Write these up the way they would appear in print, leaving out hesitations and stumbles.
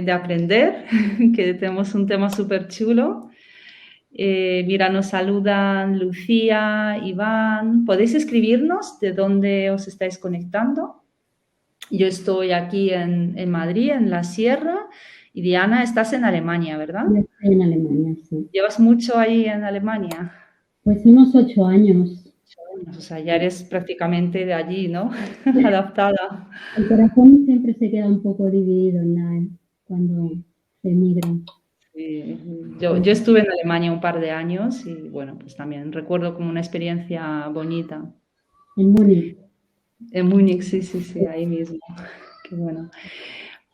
de aprender, que tenemos un tema súper chulo. Mira, nos saludan Lucía, Iván. ¿Podéis escribirnos de dónde os estáis conectando? Yo estoy aquí en Madrid, en la Sierra, y Diana, estás en Alemania, ¿verdad? Yo estoy en Alemania, sí. ¿Llevas mucho ahí en Alemania? Pues unos 8 años. 8 años, o sea, ya eres prácticamente de allí, ¿no? Adaptada. El corazón siempre se queda un poco dividido cuando se emigra. Sí, yo estuve en Alemania un par de años y bueno, pues también recuerdo como una experiencia bonita. En Múnich. En Múnich, sí, sí, sí, ahí mismo. Qué bueno.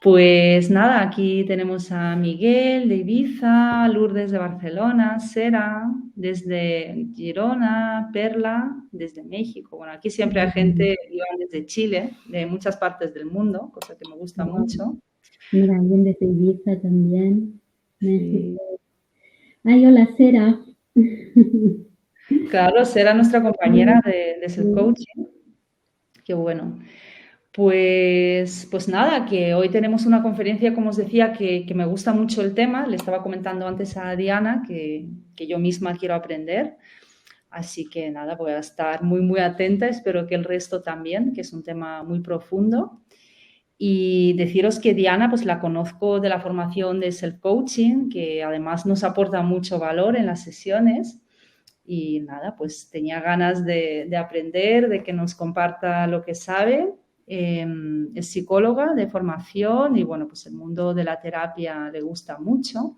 Pues nada, aquí tenemos a Miguel de Ibiza, Lourdes de Barcelona, Sera desde Girona, Perla desde México. Bueno, aquí siempre hay gente que va desde Chile, de muchas partes del mundo, cosa que me gusta mucho. Mira, alguien desde Ibiza también. Sí. México. Ay, hola, Sera. Claro, Sera nuestra compañera de self-coaching. Qué bueno. Pues nada, que hoy tenemos una conferencia, como os decía, que me gusta mucho el tema. Le estaba comentando antes a Diana que yo misma quiero aprender. Así que nada, voy a estar muy, muy atenta. Espero que el resto también, que es un tema muy profundo. Y deciros que Diana, pues la conozco de la formación de self-coaching, que además nos aporta mucho valor en las sesiones. Y nada, pues tenía ganas de aprender, de que nos comparta lo que sabe. Es psicóloga de formación y bueno, pues el mundo de la terapia le gusta mucho.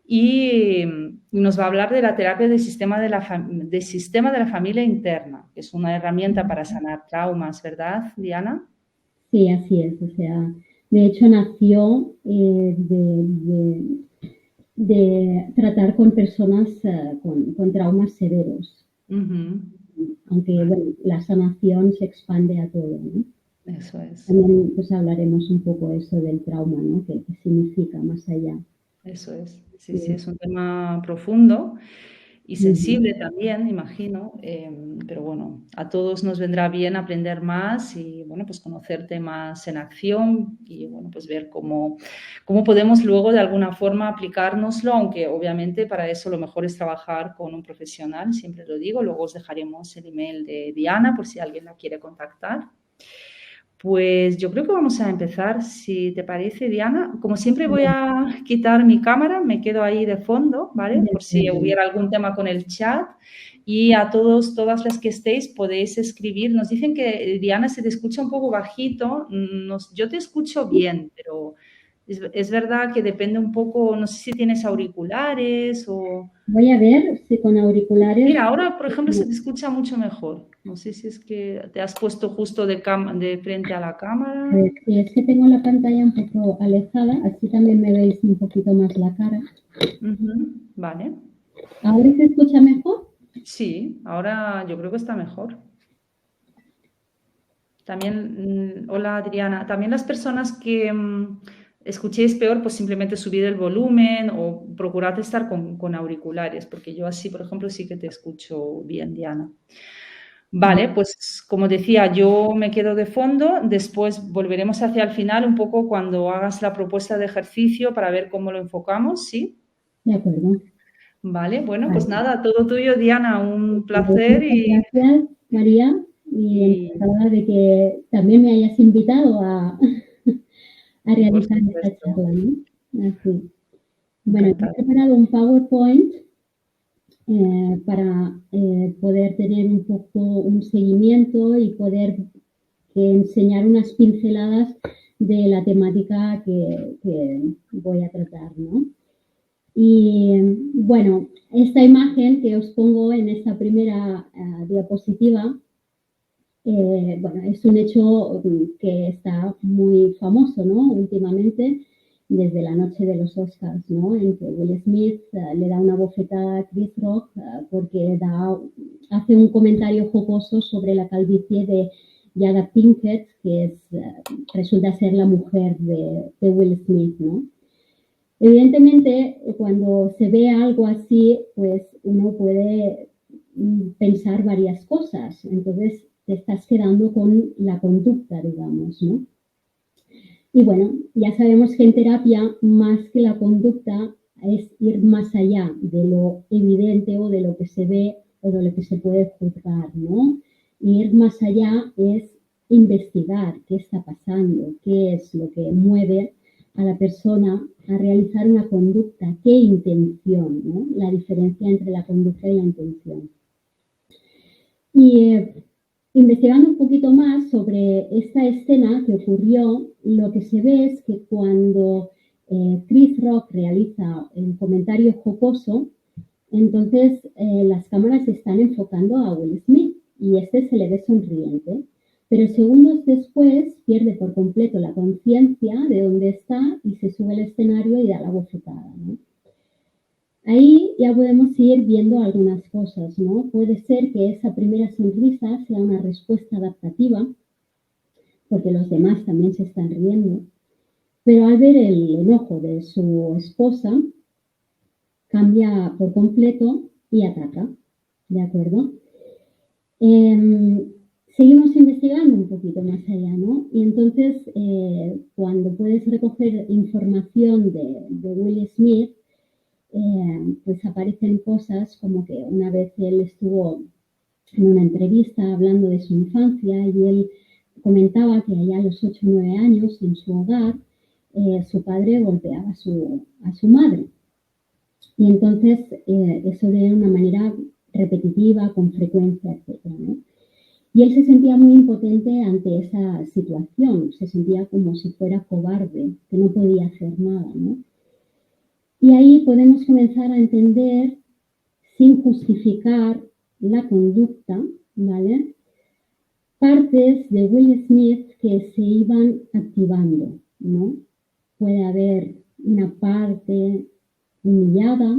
Y nos va a hablar de la terapia del sistema de la familia interna, que es una herramienta para sanar traumas, ¿verdad, Diana? Sí, así es. O sea, de hecho nació de tratar con personas con traumas severos. Ujú. Aunque bueno, la sanación se expande a todo, ¿no? Eso es. También pues hablaremos un poco eso del trauma, ¿no? ¿Qué significa más allá? Eso es. Sí, sí, Sí. es un tema profundo y Ujú. sensible también, imagino, pero bueno, a todos nos vendrá bien aprender más y bueno, pues conocerte más en acción y bueno, pues ver cómo podemos luego de alguna forma aplicárnoslo, aunque obviamente para eso lo mejor es trabajar con un profesional, siempre lo digo, luego os dejaremos el email de Diana por si alguien la quiere contactar. Pues yo creo que vamos a empezar, si te parece, Diana. Como siempre voy a quitar mi cámara, me quedo ahí de fondo, ¿vale? De Por si acuerdo. hubiera algún tema con el chat. Y a todos, todas las que estéis, podéis escribir. Nos dicen que Diana se te escucha un poco bajito. Yo te escucho bien, pero es verdad que depende un poco, no sé si tienes auriculares o... Voy a ver si con auriculares. Mira, ahora, por ejemplo, se te escucha mucho mejor. No sé si es que te has puesto justo de frente a la A cámara. ver, si es que tengo la pantalla un poco alejada, así también me veis un poquito más la cara. Ujú, vale. ¿Ahora se escucha mejor? Sí, ahora yo creo que está mejor. También, hola Adriana, también las personas que escuchéis peor, pues simplemente subid el volumen o procurad estar con auriculares, porque yo así, por ejemplo, sí que te escucho bien, Diana. Vale, pues como decía, yo me quedo de fondo, después volveremos hacia el final un poco cuando hagas la propuesta de ejercicio para ver cómo lo enfocamos, ¿sí? De acuerdo. Vale, bueno, pues Vale. nada, todo tuyo, Diana, un Pues placer muchas gracias, María, y y encantada de que también me hayas invitado a por realizar esta supuesto, charla, ¿no? Así. Bueno, he encantada. preparado un PowerPoint para poder tener un poco un seguimiento y poder enseñar unas pinceladas de la temática que voy a tratar, ¿no? Y bueno, esta imagen que os pongo en esta primera diapositiva, bueno, es un hecho que está muy famoso, ¿no? Últimamente, desde la noche de los Oscars, ¿no? En que Will Smith le da una bofetada a Chris Rock porque hace un comentario jocoso sobre la calvicie de Jada Pinkett, que resulta ser la mujer de Will Smith, ¿no? Evidentemente, cuando se ve algo así, pues uno puede pensar varias cosas. Entonces, te estás quedando con la conducta, digamos, ¿no? Y bueno, ya sabemos que en terapia, más que la conducta, es ir más allá de lo evidente o de lo que se ve o de lo que se puede juzgar, ¿no? Ir más allá es investigar qué está pasando, qué es lo que mueve a la persona a realizar una conducta, qué intención, ¿no? La diferencia entre la conducta y la intención. Y investigando un poquito más sobre esta escena que ocurrió, lo que se ve es que cuando Chris Rock realiza el comentario jocoso, entonces las cámaras están enfocando a Will Smith y este se le ve sonriente. Pero segundos después pierde por completo la conciencia de dónde está y se sube al escenario y da la bofetada, ¿no? Ahí ya podemos ir viendo algunas cosas, ¿no? Puede ser que esa primera sonrisa sea una respuesta adaptativa, porque los demás también se están riendo, pero al ver el enojo de su esposa, cambia por completo y ataca, ¿de acuerdo? Seguimos investigando un poquito más allá, ¿no? Y entonces, cuando puedes recoger información de Will Smith, pues aparecen cosas como que una vez él estuvo en una entrevista hablando de su infancia y él comentaba que allá a los 8 o 9 años en su hogar su padre golpeaba a su madre. Y entonces eso de una manera repetitiva, con frecuencia, etc., ¿no? Y él se sentía muy impotente ante esa situación, se sentía como si fuera cobarde, que no podía hacer nada, ¿no? Y ahí podemos comenzar a entender, sin justificar la conducta, ¿vale? Partes de Will Smith que se iban activando, ¿no? Puede haber una parte humillada,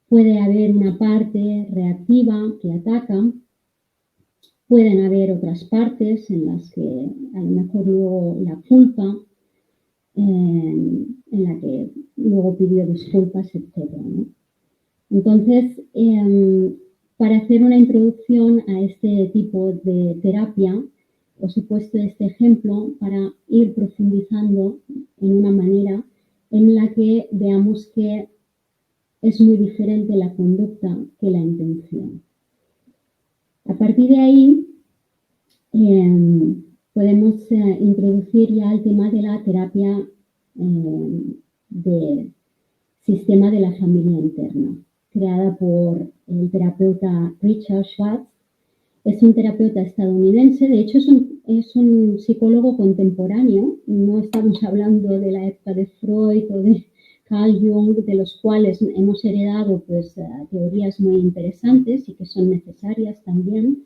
puede haber una parte reactiva que ataca, pueden haber otras partes en las que a lo mejor luego la culpa, en la que luego pidió disculpas, etc., ¿no? Entonces, para hacer una introducción a este tipo de terapia, os he puesto este ejemplo para ir profundizando en una manera en la que veamos que es muy diferente la conducta que la intención. A partir de ahí, podemos introducir ya el tema de la terapia de sistema de la familia interna, creada por el terapeuta Richard Schwartz. Es un terapeuta estadounidense, de hecho es un psicólogo contemporáneo, no estamos hablando de la época de Freud o de Carl Jung, de los cuales hemos heredado pues, teorías muy interesantes y que son necesarias también.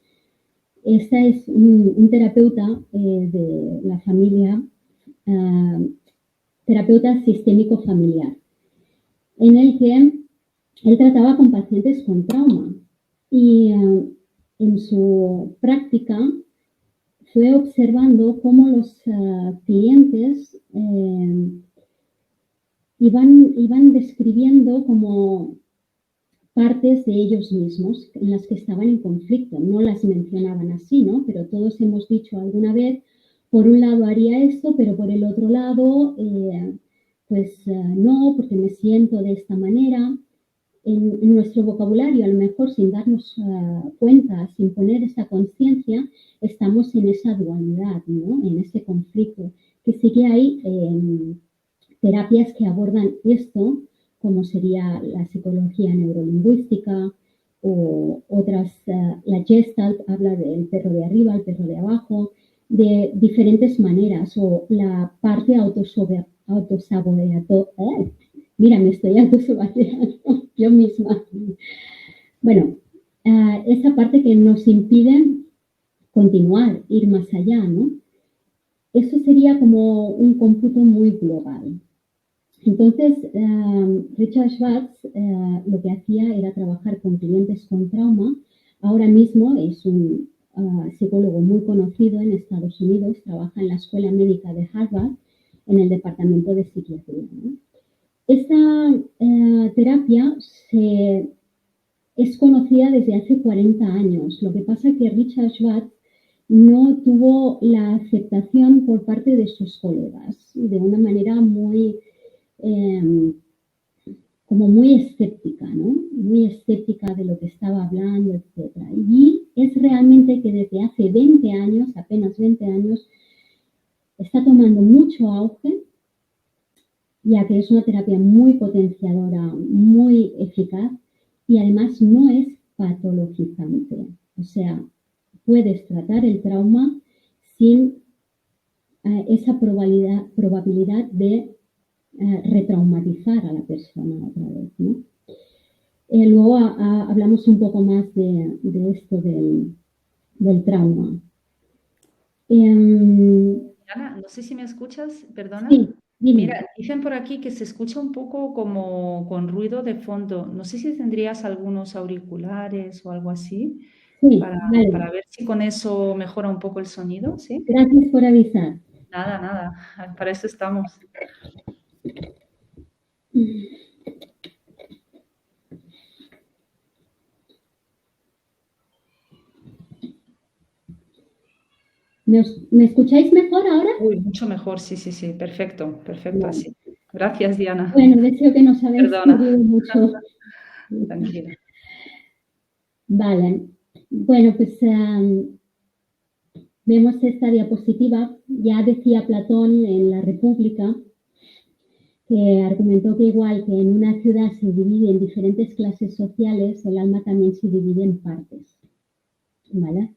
Este es un terapeuta de la familia, terapeuta sistémico familiar, en el que él trataba con pacientes con trauma y en su práctica fue observando cómo los clientes iban describiendo como partes de ellos mismos en las que estaban en conflicto. No las mencionaban así, ¿no? Pero todos hemos dicho alguna vez, por un lado haría esto, pero por el otro lado, no, porque me siento de esta manera. En nuestro vocabulario, a lo mejor sin darnos cuenta, sin poner esa conciencia, estamos en esa dualidad, ¿no? En ese conflicto. Que sí que hay terapias que abordan esto, como sería la psicología neurolingüística o otras, la Gestalt habla del perro de arriba, el perro de abajo, de diferentes maneras, o la parte autosaboteadora. Mira, me estoy autosaboteando yo misma. Bueno, esa parte que nos impide continuar, ir más allá, ¿no? Eso sería como un cómputo muy global. Entonces, Richard Schwartz lo que hacía era trabajar con clientes con trauma. Ahora mismo es un psicólogo muy conocido en Estados Unidos, trabaja en la Escuela Médica de Harvard, en el departamento de psiquiatría, ¿no? Esta terapia es conocida desde hace 40 años. Lo que pasa es que Richard Schwartz no tuvo la aceptación por parte de sus colegas, de una manera muy, como muy escéptica, ¿no? Muy escéptica de lo que estaba hablando, etc. Y es realmente que desde hace 20 años, apenas 20 años, está tomando mucho auge, ya que es una terapia muy potenciadora, muy eficaz y además no es patologizante. O sea, puedes tratar el trauma sin esa probabilidad de retraumatizar a la persona otra vez, ¿no? Luego hablamos un poco más de esto del trauma. Ana, no sé si me escuchas, perdona. Sí, dime. Mira, dicen por aquí que se escucha un poco como con ruido de fondo. No sé si tendrías algunos auriculares o algo así Sí, para, vale. para ver si con eso mejora un poco el sonido, ¿sí? Gracias por avisar. Nada, nada, para eso estamos. ¿Me escucháis mejor ahora? Uy, mucho mejor, sí, sí, sí, perfecto, perfecto Vale. así. Gracias, Diana. Bueno, deseo que nos habéis Perdona, perdido mucho. tranquila. Vale. Bueno, pues vemos esta diapositiva. Ya decía Platón en la República que argumentó que igual que en una ciudad se divide en diferentes clases sociales, el alma también se divide en partes. ¿Vale?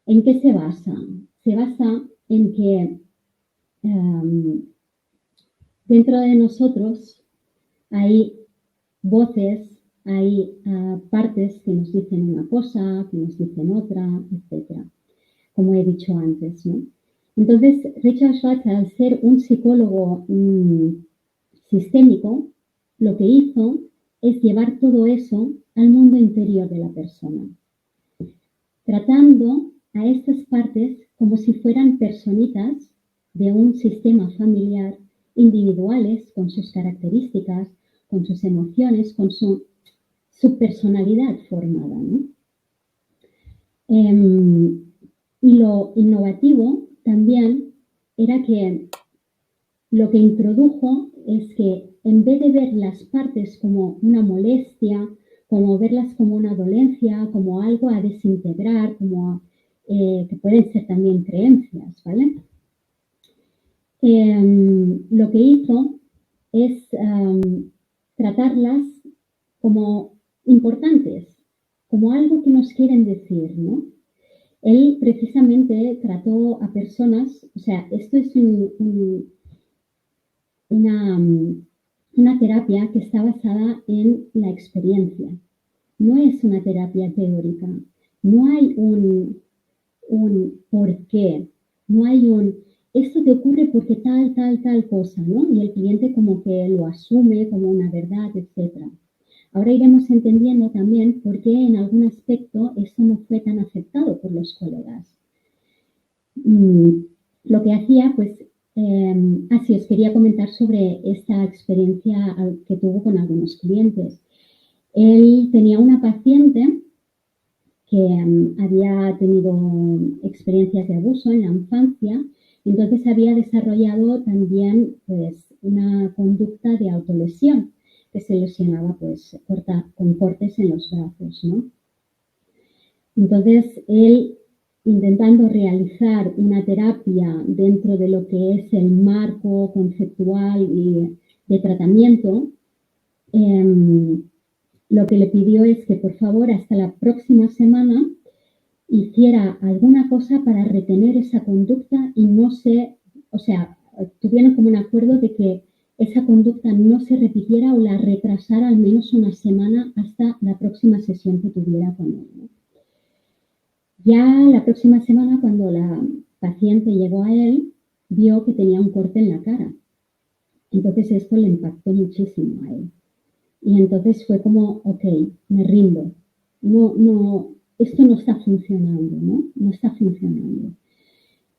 ¿En qué se basa? Se basa en que dentro de nosotros hay voces, hay partes que nos dicen una cosa, que nos dicen otra, etcétera, como he dicho antes, ¿no? Entonces, Richard Schwartz, al ser un psicólogo sistémico, lo que hizo es llevar todo eso al mundo interior de la persona, tratando a estas partes como si fueran personitas de un sistema familiar individuales con sus características, con sus emociones, con su personalidad formada, ¿no? Y lo innovativo también era que lo que introdujo es que en vez de ver las partes como una molestia, como verlas como una dolencia, como algo a desintegrar, como que pueden ser también creencias, ¿vale? Lo que hizo es tratarlas como importantes, como algo que nos quieren decir, ¿no? Él precisamente trató a personas, o sea, esto es una terapia que está basada en la experiencia. No es una terapia teórica. No hay un por qué. No hay esto te ocurre porque tal cosa, ¿no? Y el cliente como que lo asume como una verdad, etc. Ahora iremos entendiendo también por qué en algún aspecto esto no fue tan aceptado por los colegas. Lo que hacía, pues, así os quería comentar sobre esta experiencia que tuvo con algunos clientes. Él tenía una paciente que había tenido experiencias de abuso en la infancia, entonces había desarrollado también pues, una conducta de autolesión, que se lesionaba pues, con cortes en los brazos, ¿no? Entonces, él intentando realizar una terapia dentro de lo que es el marco conceptual y de tratamiento, lo que le pidió es que por favor hasta la próxima semana hiciera alguna cosa para retener esa conducta y no se, o sea, tuvieron como un acuerdo de que esa conducta no se repitiera o la retrasara al menos una semana hasta la próxima sesión que tuviera con él, ¿no? Ya la próxima semana, cuando la paciente llegó a él, vio que tenía un corte en la cara. Entonces esto le impactó muchísimo a él. Y entonces fue como, ok, me rindo. No, esto no está funcionando, ¿no? No está funcionando.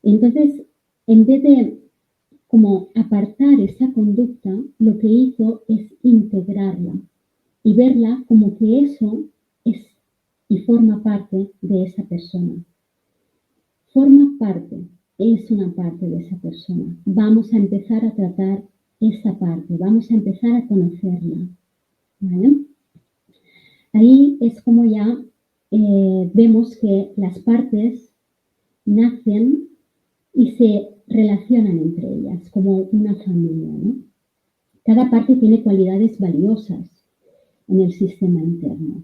Entonces, en vez de como apartar esa conducta, lo que hizo es integrarla y verla como que eso es y forma parte de esa persona. forma parte, es una parte de esa persona. Vamos a empezar a tratar esa parte, vamos a empezar a conocerla, ¿vale? Ahí es como ya vemos que las partes nacen y se relacionan entre ellas como una familia, ¿no? Cada parte tiene cualidades valiosas en el sistema interno.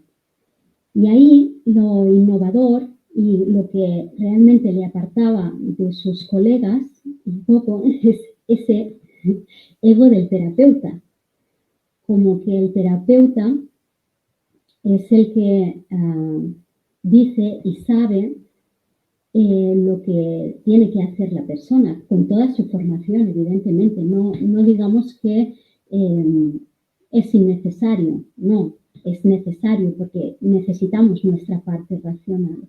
Y ahí lo innovador y lo que realmente le apartaba de sus colegas un poco es ese ego del terapeuta. Como que el terapeuta es el que dice y sabe lo que tiene que hacer la persona, con toda su formación, evidentemente. No digamos que es innecesario, no, es necesario porque necesitamos nuestra parte racional.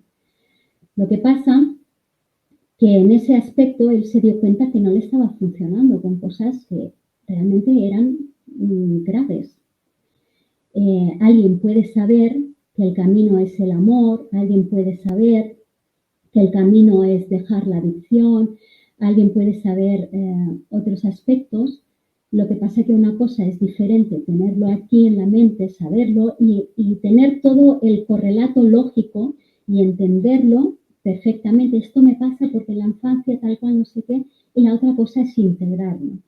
Lo que pasa que en ese aspecto él se dio cuenta que no le estaba funcionando con cosas que realmente eran graves. Alguien puede saber que el camino es el amor, alguien puede saber que el camino es dejar la adicción, alguien puede saber otros aspectos. Lo que pasa es que una cosa es diferente tenerlo aquí en la mente, saberlo y tener todo el correlato lógico y entenderlo perfectamente. Esto me pasa porque en la infancia tal cual no sé qué, y la otra cosa es integrarlo.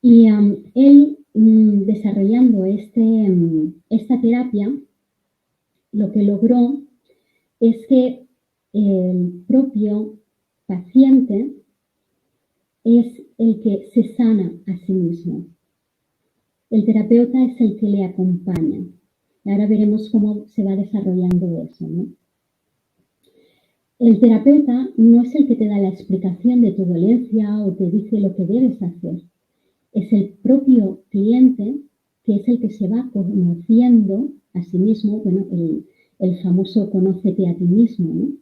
Y él desarrollando esta terapia, lo que logró es que el propio paciente es el que se sana a sí mismo. El terapeuta es el que le acompaña. Y ahora veremos cómo se va desarrollando eso, ¿no? El terapeuta no es el que te da la explicación de tu dolencia o te dice lo que debes hacer. Es el propio cliente que es el que se va conociendo a sí mismo, bueno, el famoso conócete a ti mismo, ¿no?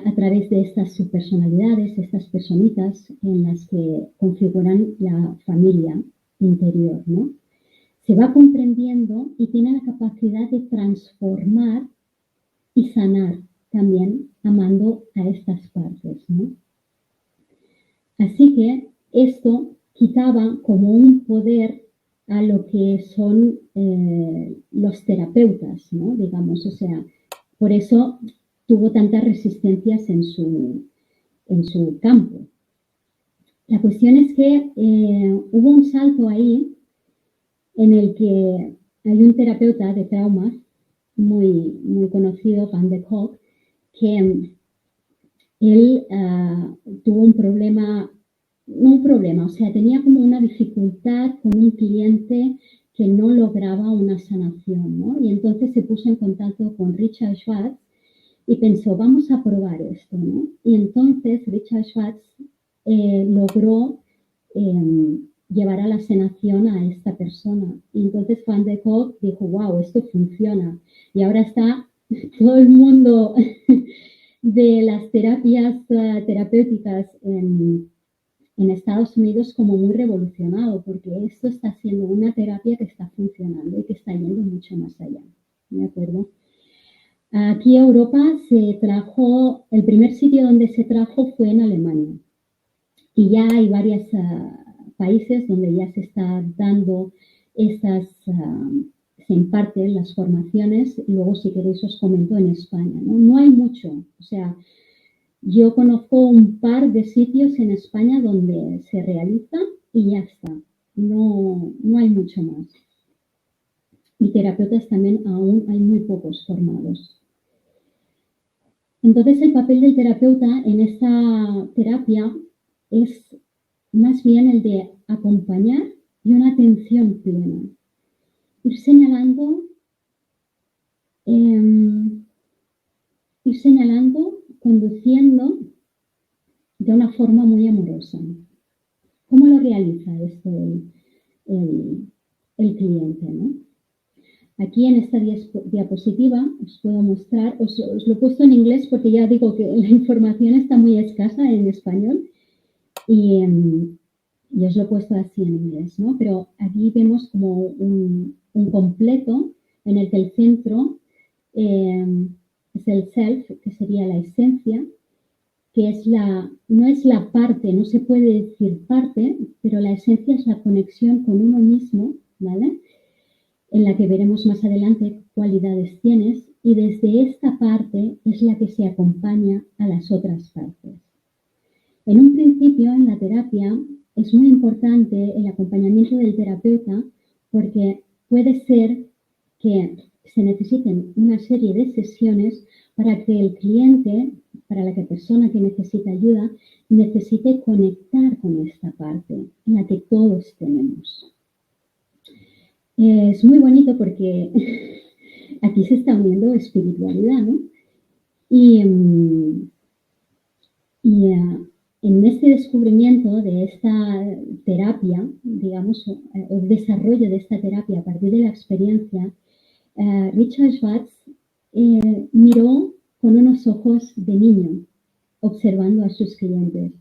A través de estas subpersonalidades, estas personitas en las que configuran la familia interior, ¿no? Se va comprendiendo y tiene la capacidad de transformar y sanar también amando a estas partes, ¿no? Así que esto quitaba como un poder a lo que son los terapeutas, ¿no? Digamos, o sea, por eso tuvo tantas resistencias en su campo. La cuestión es que hubo un salto ahí en el que hay un terapeuta de trauma muy, muy conocido, Van de Kolk, que él tuvo un problema, no un problema, o sea, tenía como una dificultad con un cliente que no lograba una sanación, ¿no? Y entonces se puso en contacto con Richard Schwartz y pensó, vamos a probar esto, ¿no? Y entonces Richard Schwartz logró llevar a la sanación a esta persona. Y entonces Van de Kolk dijo, wow, esto funciona. Y ahora está todo el mundo de las terapias terapéuticas en Estados Unidos como muy revolucionado, porque esto está siendo una terapia que está funcionando y que está yendo mucho más allá. ¿De acuerdo? Aquí a Europa se trajo, el primer sitio donde se trajo fue en Alemania. Y ya hay varios países donde ya se está dando estas, se imparten las formaciones. Y luego, si queréis, os comento en España, ¿no? No hay mucho. O sea, yo conozco un par de sitios en España donde se realiza y ya está. No hay mucho más. Y terapeutas también aún hay muy pocos formados. Entonces, el papel del terapeuta en esta terapia es más bien el de acompañar y una atención plena. Ir señalando, conduciendo de una forma muy amorosa. ¿Cómo lo realiza esto el cliente, ¿no? Aquí en esta diapositiva os puedo mostrar, os lo he puesto en inglés porque ya digo que la información está muy escasa en español y os lo he puesto así en inglés, ¿no? Pero aquí vemos como un completo en el que el centro es el self, que sería la esencia, que es no es la parte, no se puede decir parte, pero la esencia es la conexión con uno mismo, ¿vale? En la que veremos más adelante cualidades tienes, y desde esta parte es la que se acompaña a las otras partes. En un principio, en la terapia, es muy importante el acompañamiento del terapeuta porque puede ser que se necesiten una serie de sesiones para que el cliente, para la persona que necesita ayuda, necesite conectar con esta parte en la que todos tenemos. Es muy bonito porque aquí se está uniendo espiritualidad, ¿no? Y en este descubrimiento de esta terapia, digamos, el desarrollo de esta terapia a partir de la experiencia, Richard Schwartz miró con unos ojos de niño, observando a sus clientes.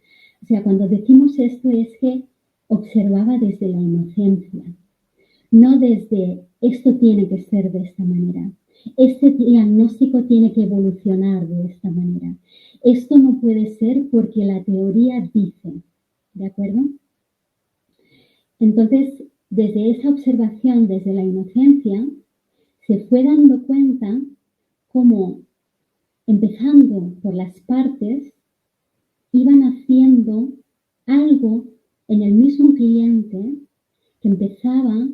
O sea, cuando decimos esto es que observaba desde la inocencia, no desde esto tiene que ser de esta manera, este diagnóstico tiene que evolucionar de esta manera. Esto no puede ser porque la teoría dice, ¿de acuerdo? Entonces, desde esa observación, desde la inocencia, se fue dando cuenta cómo, empezando por las partes, iban haciendo algo en el mismo cliente que empezaba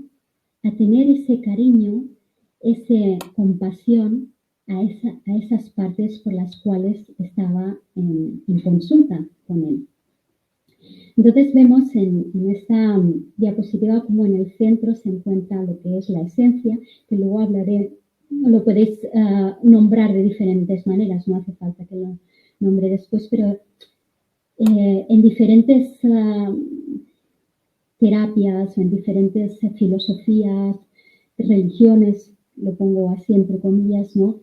a tener ese cariño, esa compasión a esas partes por las cuales estaba en consulta con él. Entonces vemos en esta diapositiva como en el centro se encuentra lo que es la esencia, que luego hablaré, lo podéis nombrar de diferentes maneras, no hace falta que lo nombre después, pero en diferentes terapias, en diferentes filosofías, religiones, lo pongo así entre comillas, ¿no?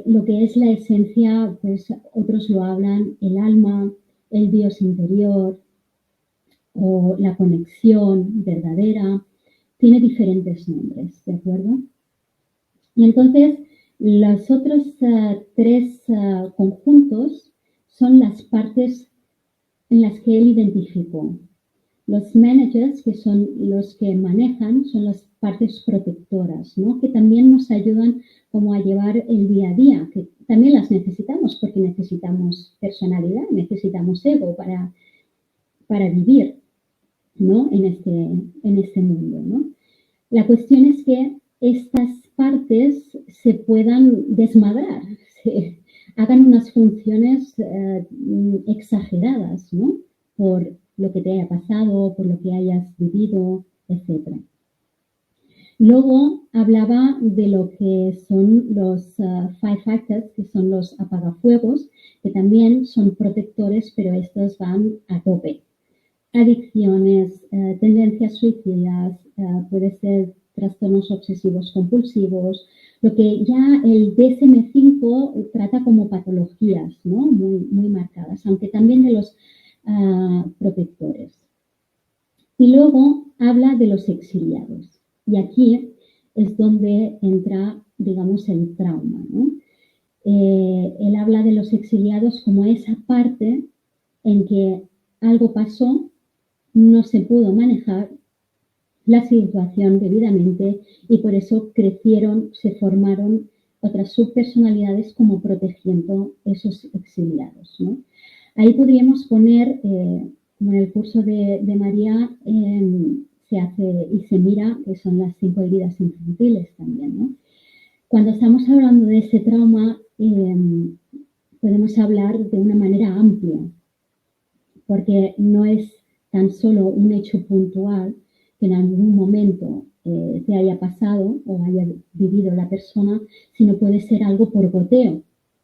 Lo que es la esencia, pues otros lo hablan, el alma, el Dios interior o la conexión verdadera, tiene diferentes nombres, ¿de acuerdo? Y entonces, los otros tres conjuntos son las partes en las que él identificó. Los managers, que son los que manejan, son las partes protectoras, ¿no? Que también nos ayudan como a llevar el día a día, que también las necesitamos porque necesitamos personalidad, necesitamos ego para vivir, ¿no? En este mundo, ¿no? La cuestión es que estas partes se puedan desmadrar, hagan unas funciones exageradas, ¿no? Por lo que te haya pasado, por lo que hayas vivido, etc. Luego hablaba de lo que son los five factors, que son los apagafuegos, que también son protectores, pero estos van a tope. Adicciones, tendencias suicidas, puede ser trastornos obsesivos compulsivos, lo que ya el DSM-5 trata como patologías, ¿no? Muy marcadas, aunque también de los protectores. Y luego habla de los exiliados. Y aquí es donde entra, digamos, el trauma, ¿no? Él habla de los exiliados como esa parte en que algo pasó, no se pudo manejar la situación debidamente y por eso crecieron, se formaron otras subpersonalidades como protegiendo esos exiliados, ¿no? Ahí podríamos poner, como en el curso de María, se hace y se mira, que son las 5 heridas infantiles también, ¿no? Cuando estamos hablando de ese trauma, podemos hablar de una manera amplia, porque no es tan solo un hecho puntual que en algún momento te haya pasado o haya vivido la persona, sino puede ser algo por goteo,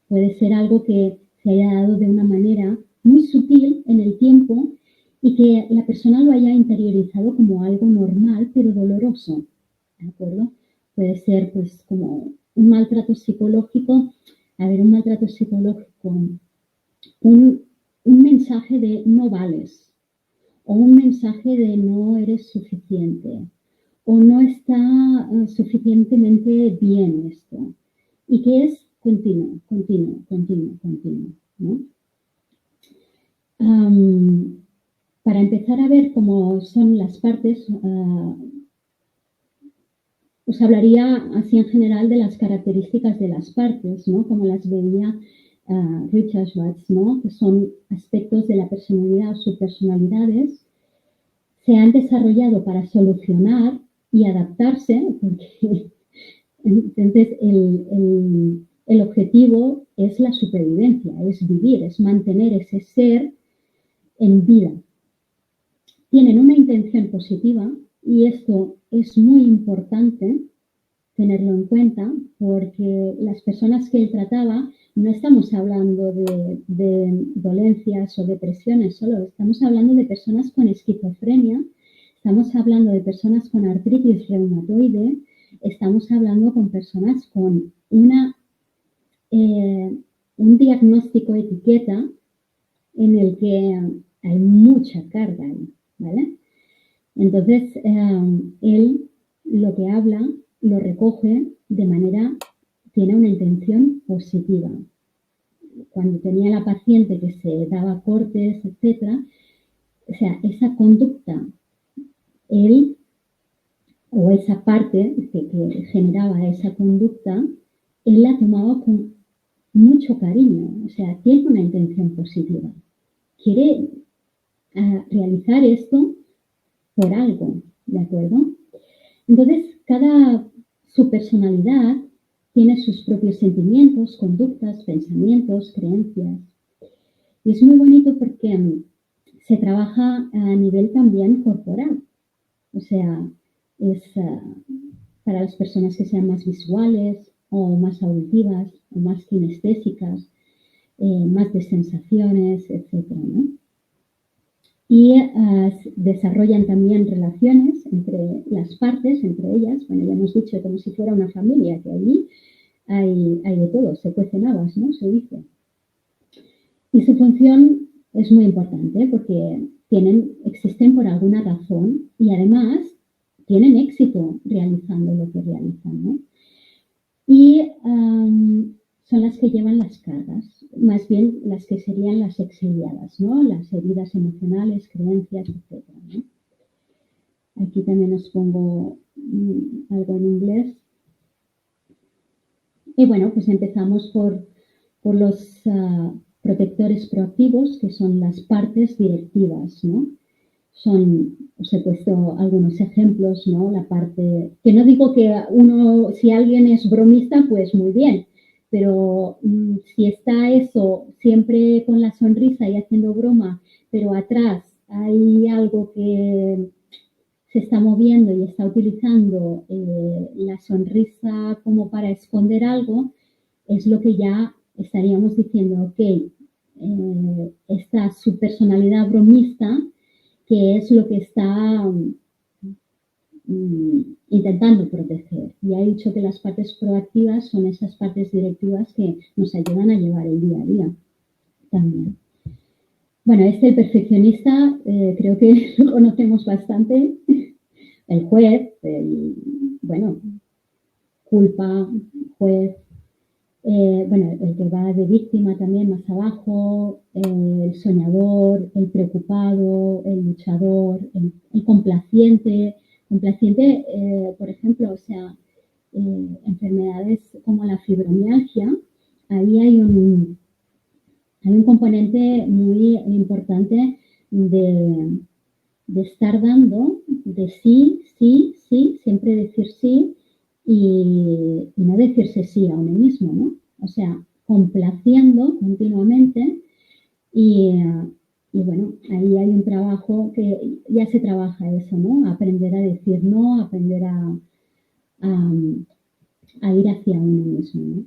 puede ser algo que se haya dado de una manera muy sutil en el tiempo y que la persona lo haya interiorizado como algo normal pero doloroso, ¿de acuerdo? Puede ser pues como un maltrato psicológico, un maltrato psicológico, un mensaje de no vales, o un mensaje de no eres suficiente, o no está suficientemente bien esto, y que es continuo, ¿no? Para empezar a ver cómo son las partes, os hablaría así en general de las características de las partes, ¿no? Como las veía Richard Schwartz, ¿no? Que son aspectos de la personalidad o subpersonalidades, se han desarrollado para solucionar y adaptarse, porque entonces el objetivo es la supervivencia, es vivir, es mantener ese ser en vida. Tienen una intención positiva y esto es muy importante tenerlo en cuenta porque las personas que él trataba, no estamos hablando de dolencias o depresiones solo, estamos hablando de personas con esquizofrenia, estamos hablando de personas con artritis reumatoide, estamos hablando con personas con un diagnóstico etiqueta en el que hay mucha carga ahí, ¿vale? Entonces, él lo que habla lo recoge de manera, tiene una intención positiva. Cuando tenía la paciente que se daba cortes, etcétera, o sea, esa conducta, él o esa parte que generaba esa conducta, él la tomaba con mucho cariño, o sea, tiene una intención positiva. Quiere realizar esto por algo, ¿de acuerdo? Entonces, cada subpersonalidad tiene sus propios sentimientos, conductas, pensamientos, creencias. Y es muy bonito porque se trabaja a nivel también corporal. O sea, es para las personas que sean más visuales o más auditivas o más kinestésicas, más de sensaciones, etcétera, ¿no? Y desarrollan también relaciones entre las partes, entre ellas. Bueno, ya hemos dicho como si fuera una familia, que allí hay de todo, se cuecen habas, ¿no? Se dice. Y su función es muy importante porque existen por alguna razón y además tienen éxito realizando lo que realizan, ¿no? Y son las que llevan las cargas, más bien las que serían las exiliadas, ¿no? Las heridas emocionales, creencias, etc., ¿no? Aquí también os pongo algo en inglés. Y bueno, pues empezamos por los protectores proactivos, que son las partes directivas, ¿no? Os he puesto algunos ejemplos, ¿no? La parte, que no digo que si alguien es bromista, pues muy bien, pero si está eso siempre con la sonrisa y haciendo broma, pero atrás hay algo que se está moviendo y está utilizando la sonrisa como para esconder algo, es lo que ya estaríamos diciendo, ok, esta subpersonalidad bromista, que es lo que está intentando proteger. Y he dicho que las partes proactivas son esas partes directivas que nos ayudan a llevar el día a día también. Bueno, el perfeccionista creo que lo conocemos bastante. El juez, bueno, culpa, juez, bueno, el que va de víctima también más abajo, el soñador, el preocupado, el luchador, el complaciente. Complaciente, por ejemplo, o sea, enfermedades como la fibromialgia, ahí hay un componente muy importante de estar dando, de sí, sí, sí, siempre decir sí y no decirse sí a uno mismo, ¿no? O sea, complaciendo continuamente y bueno, ahí hay un trabajo que ya se trabaja eso, ¿no? Aprender a decir no, aprender a ir hacia uno mismo, ¿no?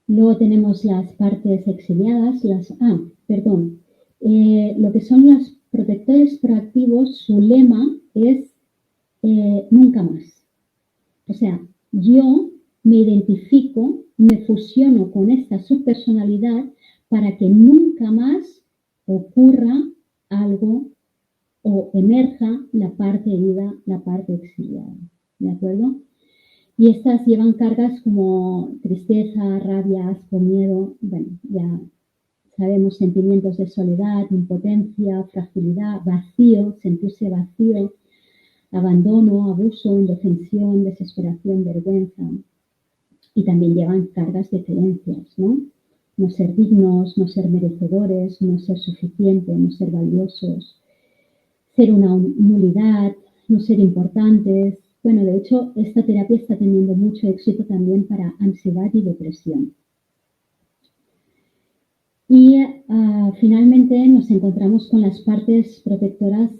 Luego tenemos las partes exiliadas, lo que son los protectores proactivos, su lema es nunca más. O sea, yo me identifico, me fusiono con esta subpersonalidad para que nunca más ocurra algo o emerja la parte herida, la parte exiliada. ¿De acuerdo? Y estas llevan cargas como tristeza, rabia, asco, miedo, bueno, ya sabemos, sentimientos de soledad, impotencia, fragilidad, vacío, sentirse vacío, abandono, abuso, indefensión, desesperación, vergüenza. Y también llevan cargas de creencias, ¿no? No ser dignos, no ser merecedores, no ser suficientes, no ser valiosos, ser una nulidad, no ser importantes. Bueno, de hecho, esta terapia está teniendo mucho éxito también para ansiedad y depresión. Y finalmente nos encontramos con las partes protectoras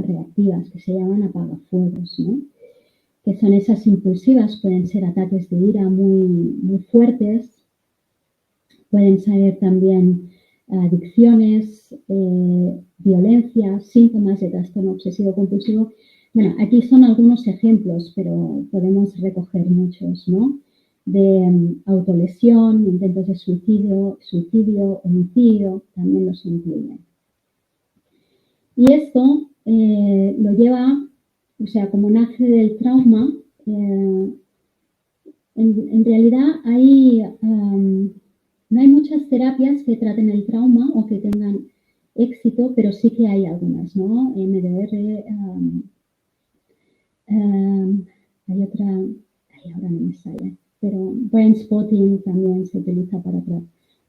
reactivas, que se llaman apagafuegos, ¿no? Que son esas impulsivas, pueden ser ataques de ira muy, muy fuertes, pueden ser también adicciones, violencia, síntomas de trastorno obsesivo compulsivo. Bueno, aquí son algunos ejemplos, pero podemos recoger muchos, ¿no? De autolesión, intentos de suicidio, homicidio, también los incluyen. Y esto lo lleva, o sea, como nace del trauma, en realidad no hay muchas terapias que traten el trauma o que tengan éxito, pero sí que hay algunas, ¿no? MDR, hay otra, ahora no me sale, pero brain spotting también se utiliza para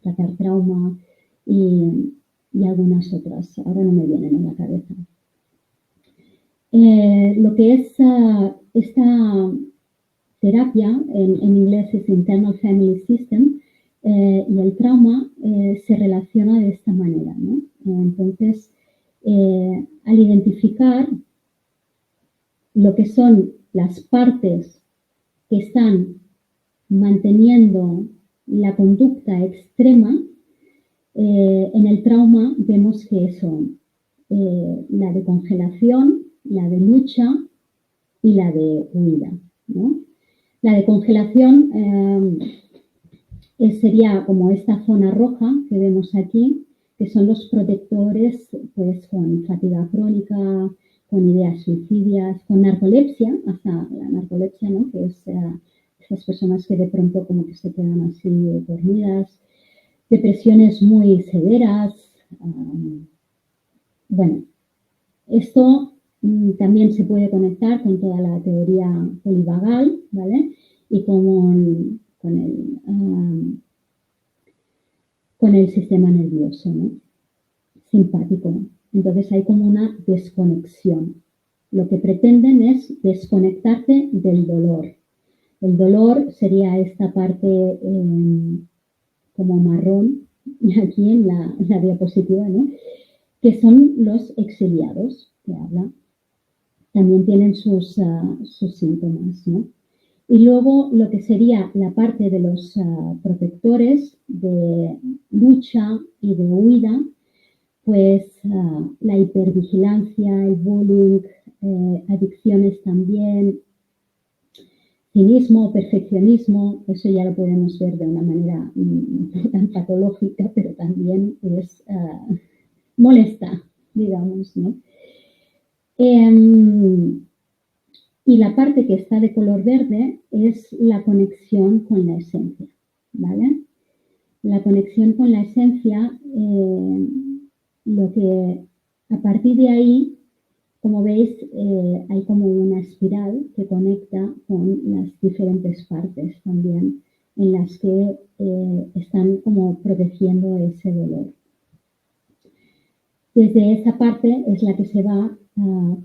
tratar trauma y algunas otras, ahora no me vienen en la cabeza. Lo que es esta terapia, en inglés es Internal Family System, y el trauma se relaciona de esta manera, ¿no? Entonces, al identificar lo que son las partes que están manteniendo la conducta extrema, en el trauma vemos que son la de congelación, la de lucha y la de huida, ¿no? La de congelación sería como esta zona roja que vemos aquí, que son los protectores pues, con fatiga crónica, con ideas suicidas, con narcolepsia, hasta la narcolepsia, ¿no? Que es esas personas que de pronto como que se quedan así dormidas, depresiones muy severas. Bueno, esto también se puede conectar con toda la teoría polivagal, ¿vale? Y con el sistema nervioso, ¿no? Simpático. Entonces hay como una desconexión. Lo que pretenden es desconectarte del dolor. El dolor sería esta parte como marrón, aquí en la diapositiva, ¿no? Que son los exiliados, que habla. También tienen sus síntomas, ¿no? Y luego lo que sería la parte de los protectores de lucha y de huida, pues la hipervigilancia, el bullying, adicciones también, cinismo, perfeccionismo, eso ya lo podemos ver de una manera tan patológica, pero también es molesta, digamos, ¿no? Y la parte que está de color verde es la conexión con la esencia, ¿vale? La conexión con la esencia, lo que a partir de ahí, como veis, hay como una espiral que conecta con las diferentes partes también, en las que están como protegiendo ese dolor. Desde esa parte es la que se va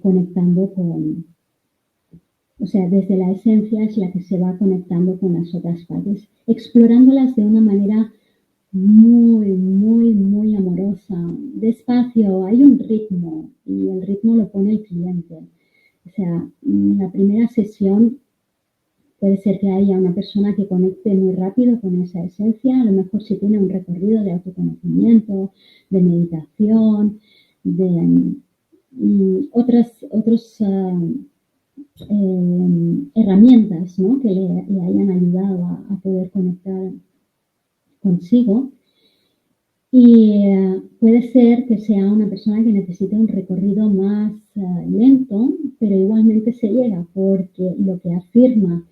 conectando con, o sea, desde la esencia es la que se va conectando con las otras partes, explorándolas de una manera muy, muy, muy amorosa. Despacio, hay un ritmo y el ritmo lo pone el cliente. O sea, la primera sesión puede ser que haya una persona que conecte muy rápido con esa esencia, a lo mejor si tiene un recorrido de autoconocimiento, de meditación, de otras herramientas, ¿no? Que le hayan ayudado a poder conectar consigo. Y puede ser que sea una persona que necesite un recorrido más lento, pero igualmente se llega, porque lo que afirma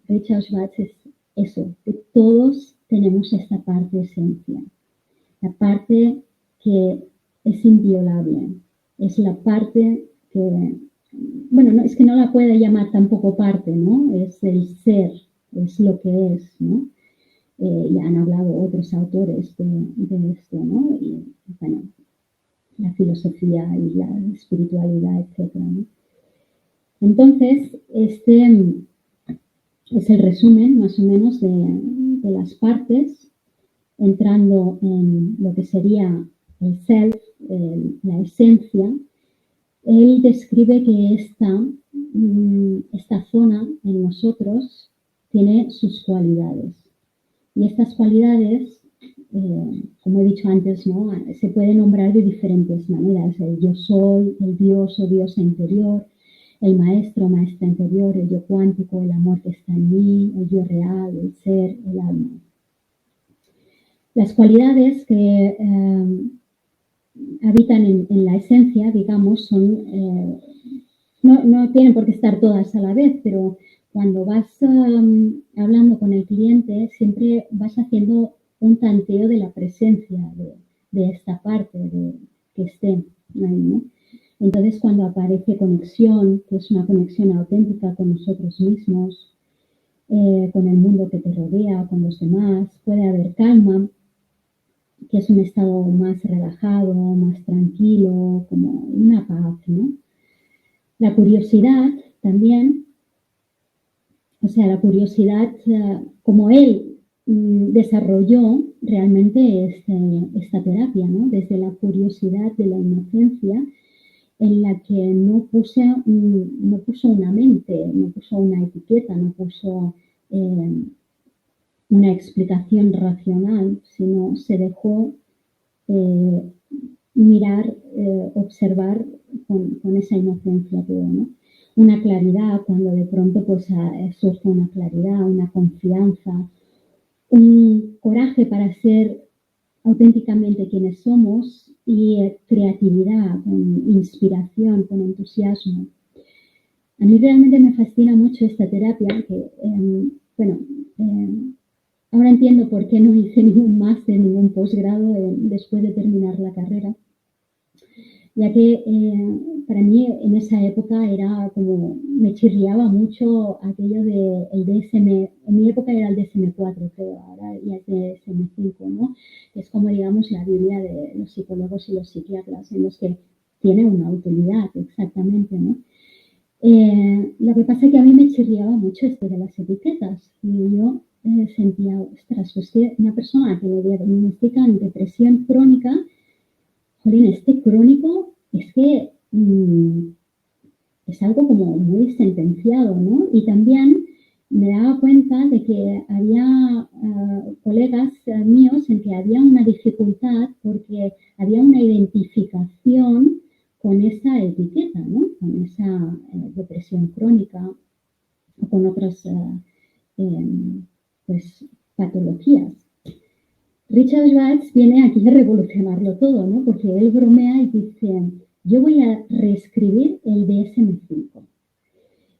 Richard Schwartz es eso, que todos tenemos esta parte esencia, la parte que es inviolable, es la parte que, bueno, no, es que no la puede llamar tampoco parte, ¿no? Es el ser, es lo que es, ¿no? Ya han hablado otros autores de esto, ¿no? Y, bueno, la filosofía y la espiritualidad, etcétera, ¿no? Entonces, este es el resumen, más o menos, de las partes, entrando en lo que sería el self, la esencia. Él describe que esta zona en nosotros tiene sus cualidades. Y estas cualidades, como he dicho antes, ¿no? Se pueden nombrar de diferentes maneras. El yo soy, el Dios o diosa interior, el maestro o maestra interior, el yo cuántico, el amor que está en mí, el yo real, el ser, el alma. Las cualidades que habitan en la esencia, digamos, son, no tienen por qué estar todas a la vez, pero cuando vas hablando con el cliente, siempre vas haciendo un tanteo de la presencia de esta parte que esté ahí, ¿no? Entonces, cuando aparece conexión, que es una conexión auténtica con nosotros mismos, con el mundo que te rodea, con los demás, puede haber calma, que es un estado más relajado, más tranquilo, como una paz, ¿no? La curiosidad también, o sea, la curiosidad, como él desarrolló realmente esta terapia, ¿no? Desde la curiosidad de la inocencia, en la que no puso una mente, no puso una etiqueta, no puso una explicación racional, sino se dejó mirar, observar con esa inocencia todo, ¿no? Una claridad, cuando de pronto pues surge una claridad, una confianza, un coraje para ser auténticamente quienes somos y creatividad, con inspiración, con entusiasmo. A mí realmente me fascina mucho esta terapia, que, ahora entiendo por qué no hice ningún máster, ningún posgrado después de terminar la carrera, ya que para mí en esa época era como, me chirriaba mucho aquello del DSM, en mi época era el DSM-4, creo, ahora ya es DSM-5, ¿no? Es como, digamos, la Biblia de los psicólogos y los psiquiatras, en los que tiene una autoridad, exactamente, ¿no? Lo que pasa es que a mí me chirriaba mucho esto de las etiquetas, y yo sentía, ostras, pues que una persona que le diagnostican depresión crónica, jolín, este crónico es que es algo como muy sentenciado, ¿no? Y también me daba cuenta de que había colegas míos en que había una dificultad porque había una identificación con esa etiqueta, ¿no? Con esa depresión crónica o con otras pues, patologías. Richard Schwartz viene aquí a revolucionarlo todo, ¿no? Porque él bromea y dice, yo voy a reescribir el DSM-5.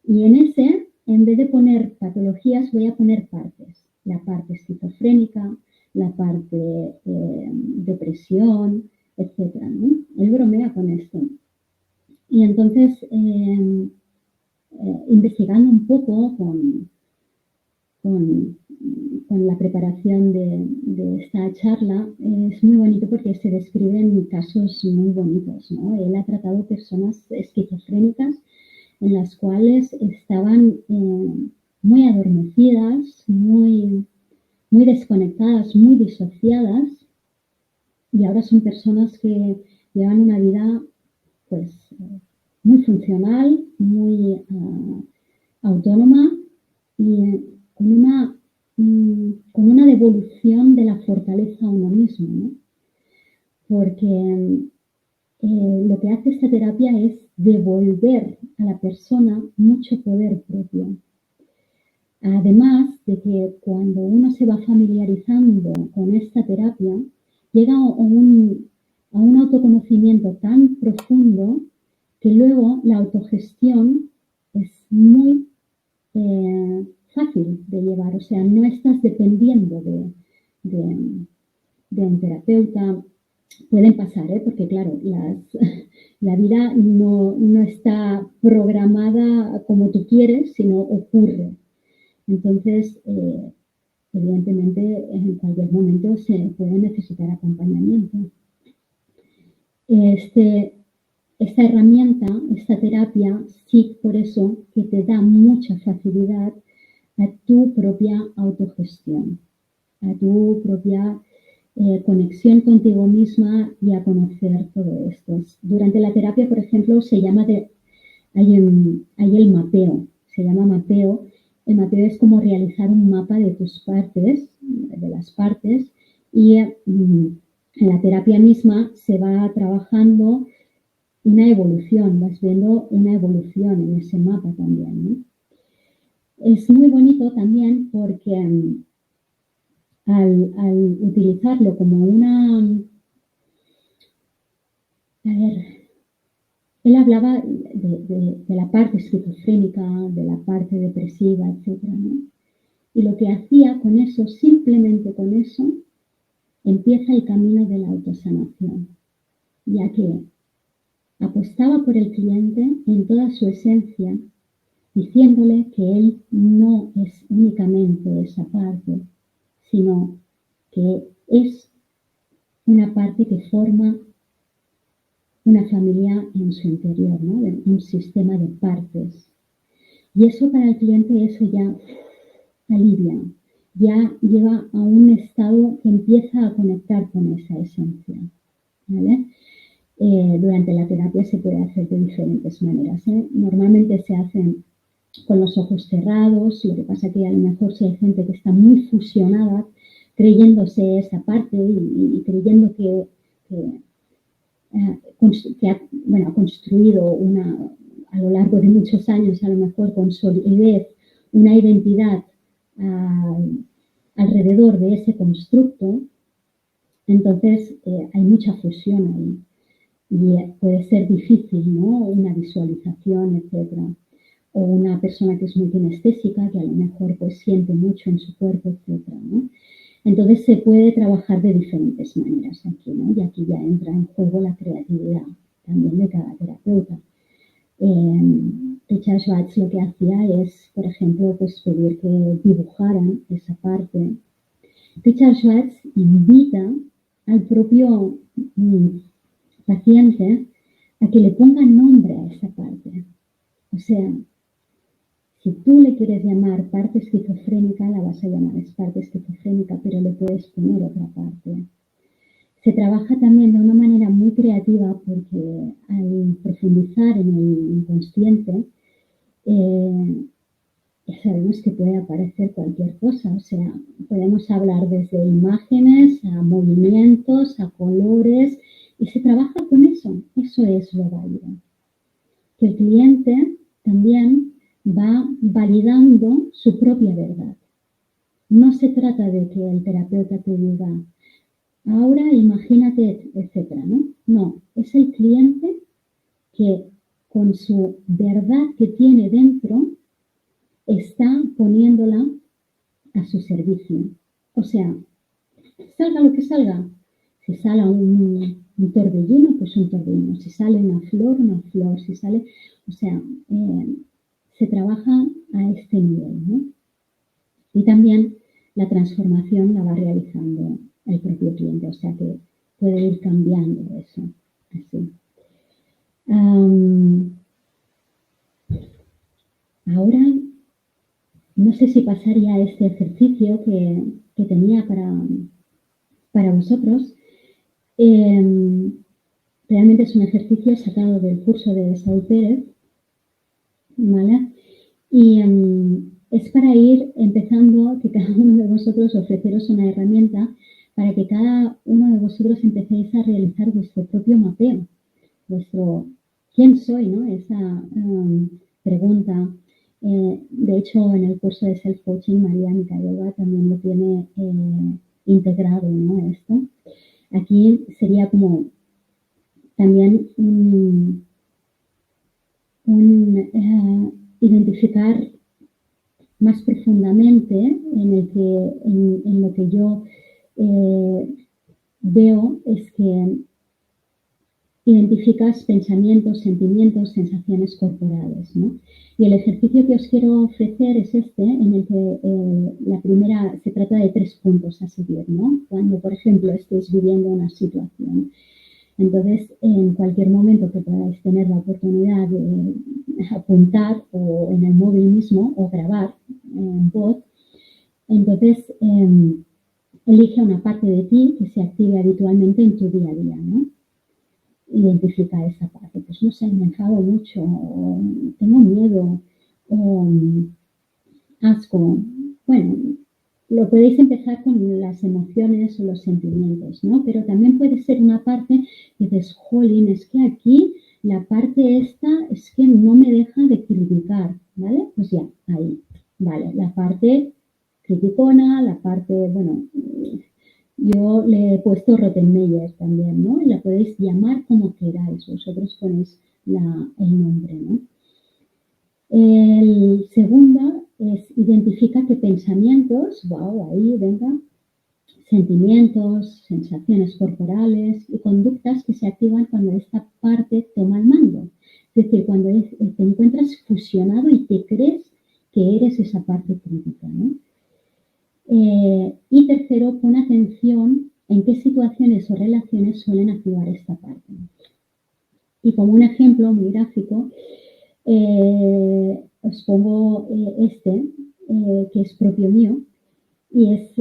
Y en ese, en vez de poner patologías, voy a poner partes. La parte esquizofrénica, la parte depresión, etcétera, ¿no? Él bromea con esto. Y entonces, investigando un poco con la preparación de esta charla, es muy bonito porque se describen casos muy bonitos, ¿no? Él ha tratado personas esquizofrénicas en las cuales estaban muy adormecidas, muy desconectadas, muy disociadas, y ahora son personas que llevan una vida pues muy funcional, muy autónoma y con una devolución de la fortaleza a uno mismo, ¿no? Porque lo que hace esta terapia es devolver a la persona mucho poder propio. Además de que cuando uno se va familiarizando con esta terapia, llega a un autoconocimiento tan profundo que luego la autogestión es muy fácil de llevar, o sea, no estás dependiendo de, de un terapeuta. Pueden pasar, porque claro, la vida no está programada como tú quieres, sino ocurre. Entonces, evidentemente, en cualquier momento se puede necesitar acompañamiento. Esta herramienta, esta terapia, sí, por eso que te da mucha facilidad a tu propia autogestión, a tu propia conexión contigo misma y a conocer todo esto. Durante la terapia, por ejemplo, hay el mapeo, se llama mapeo. El mapeo es como realizar un mapa de tus partes, de las partes, y en la terapia misma se va trabajando una evolución, vas viendo una evolución en ese mapa también, ¿no? Es muy bonito también porque al utilizarlo como él hablaba de la parte esquizofrénica, de la parte depresiva, etcétera, ¿no? Y lo que hacía con eso, simplemente con eso, empieza el camino de la autosanación, ya que apostaba por el cliente en toda su esencia, diciéndole que él no es únicamente esa parte, sino que es una parte que forma una familia en su interior, ¿no? Un sistema de partes. Y eso para el cliente, eso ya alivia, ya lleva a un estado que empieza a conectar con esa esencia, ¿vale? Durante la terapia se puede hacer de diferentes maneras, ¿eh? Normalmente se hacen con los ojos cerrados, lo que pasa que a lo mejor si hay gente que está muy fusionada, creyéndose esa parte y creyendo que ha construido a lo largo de muchos años, a lo mejor con solidez, una identidad alrededor de ese constructo, entonces hay mucha fusión ahí. Y puede ser difícil, ¿no? Una visualización, etcétera. O una persona que es muy kinestésica, que a lo mejor pues siente mucho en su cuerpo, etcétera, ¿no? Entonces se puede trabajar de diferentes maneras aquí, ¿no? Y aquí ya entra en juego la creatividad también de cada terapeuta. Richard Schwartz lo que hacía es, por ejemplo, pues pedir que dibujaran esa parte. Richard Schwartz invita al propio paciente a que le ponga nombre a esa parte. O sea, si tú le quieres llamar parte esquizofrénica, la vas a llamar parte esquizofrénica, pero le puedes poner otra parte. Se trabaja también de una manera muy creativa porque al profundizar en el inconsciente, ya sabemos que puede aparecer cualquier cosa. O sea, podemos hablar desde imágenes a movimientos, a colores, y se trabaja con eso. Eso es lo válido. Que el cliente también va validando su propia verdad. No se trata de que el terapeuta te diga, ahora imagínate, etcétera, ¿no? No, es el cliente que con su verdad que tiene dentro está poniéndola a su servicio. O sea, salga lo que salga. Si sale un torbellino, pues un torbellino. Si sale una flor. Si sale, o sea, se trabaja a este nivel, ¿no? Y también la transformación la va realizando el propio cliente, o sea que puede ir cambiando eso. Así. Ahora, no sé si pasaría a este ejercicio que tenía para vosotros. Realmente es un ejercicio sacado del curso de Saúl Pérez, ¿vale? Y es para ir empezando que cada uno de vosotros ofreceros una herramienta para que cada uno de vosotros empecéis a realizar vuestro propio mapeo, vuestro ¿quién soy? ¿No? Esa pregunta. De hecho, en el curso de Self-Coaching, María Mikhailova también lo tiene integrado, ¿no? Esto. Aquí sería como también identificar más profundamente, en lo que yo veo es que identificas pensamientos, sentimientos, sensaciones corporales, ¿no? Y el ejercicio que os quiero ofrecer es este, en el que la primera se trata de 3 puntos a seguir, ¿no? Cuando, por ejemplo, estéis viviendo una situación. Entonces, en cualquier momento que podáis tener la oportunidad de apuntar o en el móvil mismo o grabar en voz, entonces elige una parte de ti que se active habitualmente en tu día a día, ¿no? Identifica esa parte. Pues no sé, me enfado mucho, o tengo miedo, o asco. Bueno, lo podéis empezar con las emociones o los sentimientos, ¿no? Pero también puede ser una parte que dices, jolín, es que aquí la parte esta es que no me deja de criticar, ¿vale? Pues ya, ahí, vale, la parte criticona, la parte, bueno, yo le he puesto Rottenmeier también, ¿no? Y la podéis llamar como queráis, vosotros ponéis el nombre, ¿no? El segundo es identifica qué pensamientos, wow, ahí, venga, sentimientos, sensaciones corporales y conductas que se activan cuando esta parte toma el mando. Es decir, cuando te encuentras fusionado y te crees que eres esa parte crítica, ¿no? Y tercero, pon atención en qué situaciones o relaciones suelen activar esta parte. Y como un ejemplo muy gráfico, os pongo que es propio mío, y es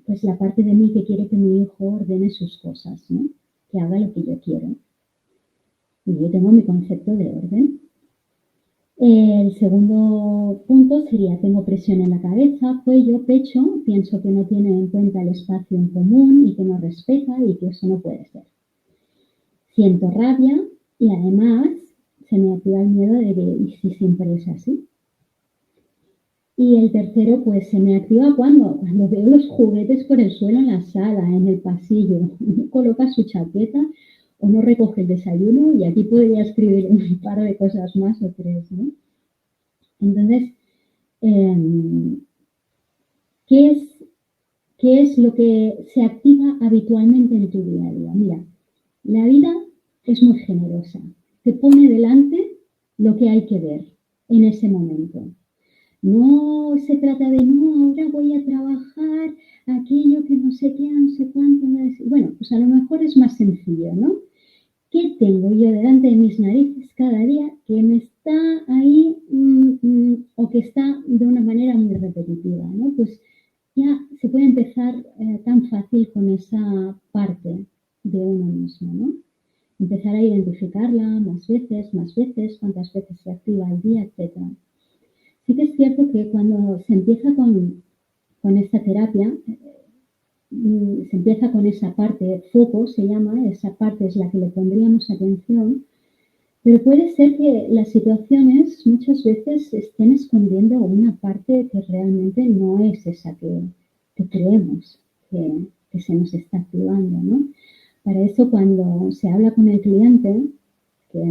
pues la parte de mí que quiere que mi hijo ordene sus cosas, ¿no? Que haga lo que yo quiero. Y yo tengo mi concepto de orden. El segundo punto sería, tengo presión en la cabeza, cuello, pecho, pienso que no tiene en cuenta el espacio en común y que no respeta y que eso no puede ser. Siento rabia y además se me activa el miedo de que, ¿y si siempre es así? Y el tercero, pues se me activa cuando veo los juguetes por el suelo en la sala, en el pasillo, no coloca su chaqueta o no recoge el desayuno, y aquí podría escribir un par de cosas más o 3, ¿no? Entonces, ¿qué es lo que se activa habitualmente en tu día a día? Mira, la vida es muy generosa. Te pone delante lo que hay que ver en ese momento. No se trata de, no, ahora voy a trabajar aquello que no sé qué, no sé cuánto. Bueno, pues a lo mejor es más sencillo, ¿no? ¿Qué tengo yo delante de mis narices cada día que me está ahí o que está de una manera muy repetitiva, ¿no? Pues ya se puede empezar tan fácil con esa parte de uno mismo, ¿no? Empezar a identificarla más veces, cuántas veces se activa al día, etc. Sí que es cierto que cuando se empieza con esta terapia, se empieza con esa parte, foco se llama, esa parte es la que le pondríamos atención, pero puede ser que las situaciones muchas veces estén escondiendo una parte que realmente no es esa que creemos que se nos está activando, ¿no? Para eso, cuando se habla con el cliente, que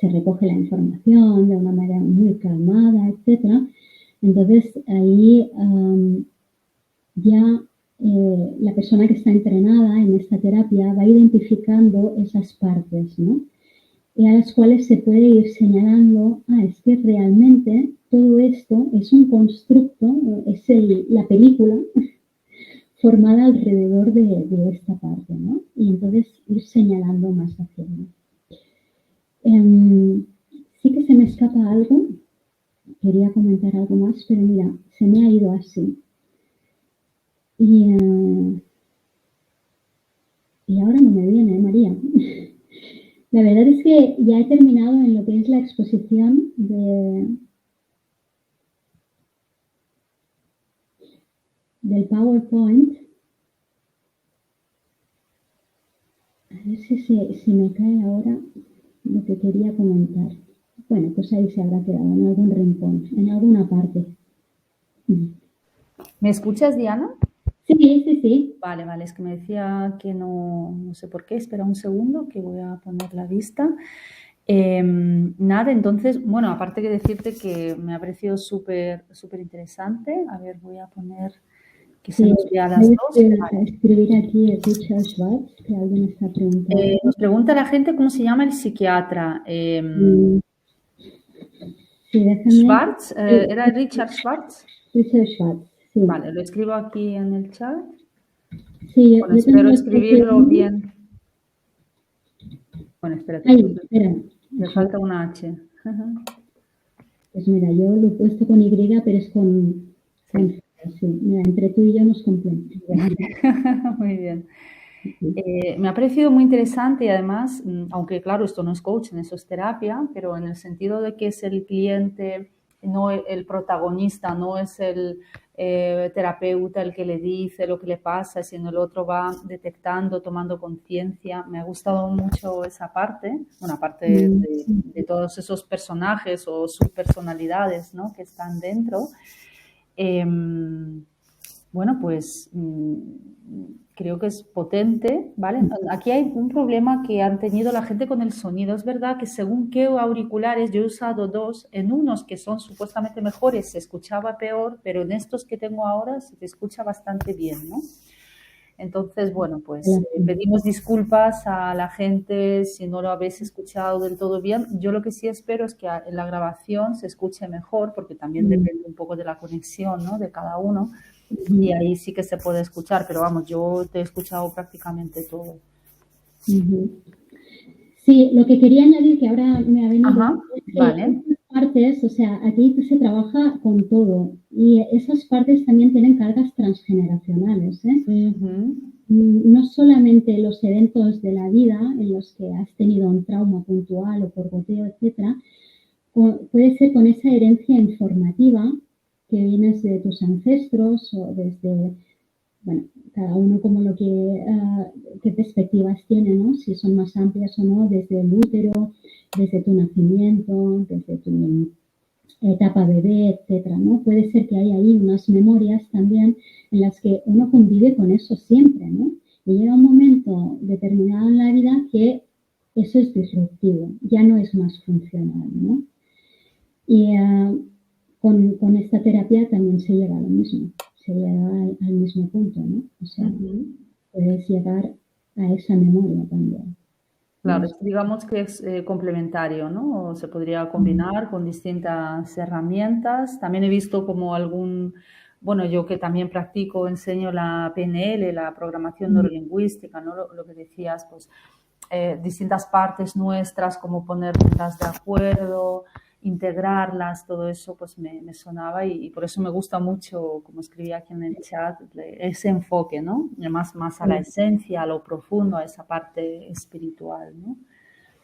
se recoge la información de una manera muy calmada, etcétera, entonces ahí ya la persona que está entrenada en esta terapia va identificando esas partes, ¿no? Y a las cuales se puede ir señalando, es que realmente todo esto es un constructo, es la película formada alrededor de esta parte, ¿no? Y entonces ir señalando más hacia allá. Sí que se me escapa algo, quería comentar algo más, pero mira, se me ha ido así. Y ahora no me viene, María. La verdad es que ya he terminado en lo que es la exposición del PowerPoint. A ver si me cae ahora lo que quería comentar. Bueno, pues ahí se habrá quedado en algún rincón, en alguna parte. ¿Me escuchas, Diana? Sí. Vale, es que me decía que no sé por qué. Espera un segundo que voy a poner la vista. Nada, entonces, bueno, aparte que decirte que me ha parecido súper interesante. A ver, voy a poner que se Sí, nos vea a las puedes dos. Vale. escribir aquí Richard Schwartz, que alguien está preguntando. Nos pregunta la gente cómo se llama el psiquiatra. Mm, sí, déjame. Schwartz, Sí, ¿era Richard Schwartz? Richard Schwartz, sí. Vale, lo escribo aquí en el chat. Sí, Bueno, yo espero tengo este escribirlo segundo. bien. Bueno, espérate, Ay, espera. le Eso. falta una H. Pues mira, yo lo he puesto con Y, pero es con Sí. sí. Mira, entre tú y yo nos complementamos. Muy bien. Me ha parecido muy interesante y además, aunque claro, esto no es coaching, eso es terapia, pero en el sentido de que es el cliente, no el protagonista, no es el terapeuta el que le dice lo que le pasa, sino el otro va detectando, tomando conciencia. Me ha gustado mucho esa parte, bueno, aparte de todos esos personajes o subpersonalidades, ¿no?, que están dentro. Bueno, pues creo que es potente, ¿vale? Aquí hay un problema que han tenido la gente con el sonido. Es verdad que según qué auriculares, yo he usado dos, en unos que son supuestamente mejores se escuchaba peor, pero en estos que tengo ahora se te escucha bastante bien, ¿no? Entonces, bueno, pues pedimos disculpas a la gente si no lo habéis escuchado del todo bien. Yo lo que sí espero es que en la grabación se escuche mejor, porque también depende un poco de la conexión, ¿no?, de cada uno. Y ahí sí que se puede escuchar, pero vamos, yo te he escuchado prácticamente todo. Sí, lo que quería añadir, que ahora me ha venido, Ajá, es que vale. estas partes, o sea, aquí se trabaja con todo y esas partes también tienen cargas transgeneracionales, ¿eh? No solamente los eventos de la vida en los que has tenido un trauma puntual o por goteo, etcétera, puede ser con esa herencia informativa que vienes de tus ancestros o desde, bueno, cada uno como lo que, qué perspectivas tiene, ¿no? Si son más amplias o no, desde el útero, desde tu nacimiento, desde tu etapa bebé, etcétera, ¿no? Puede ser que haya ahí unas memorias también en las que uno convive con eso siempre, ¿no? Y llega un momento determinado en la vida que eso es disruptivo, ya no es más funcional, ¿no? Y con esta terapia también se llega a lo mismo, se llega al mismo punto, ¿no? O sea, puedes llegar a esa memoria también. Claro, digamos que es complementario, ¿no? O se podría combinar con distintas herramientas. También he visto como bueno, yo que también practico, enseño la PNL, la programación neurolingüística, ¿no? Lo que decías, pues distintas partes nuestras, como ponerlas de acuerdo, integrarlas, todo eso pues me sonaba y por eso me gusta mucho, como escribía aquí en el chat, ese enfoque, ¿no? Más a la esencia, a lo profundo, a esa parte espiritual, ¿no?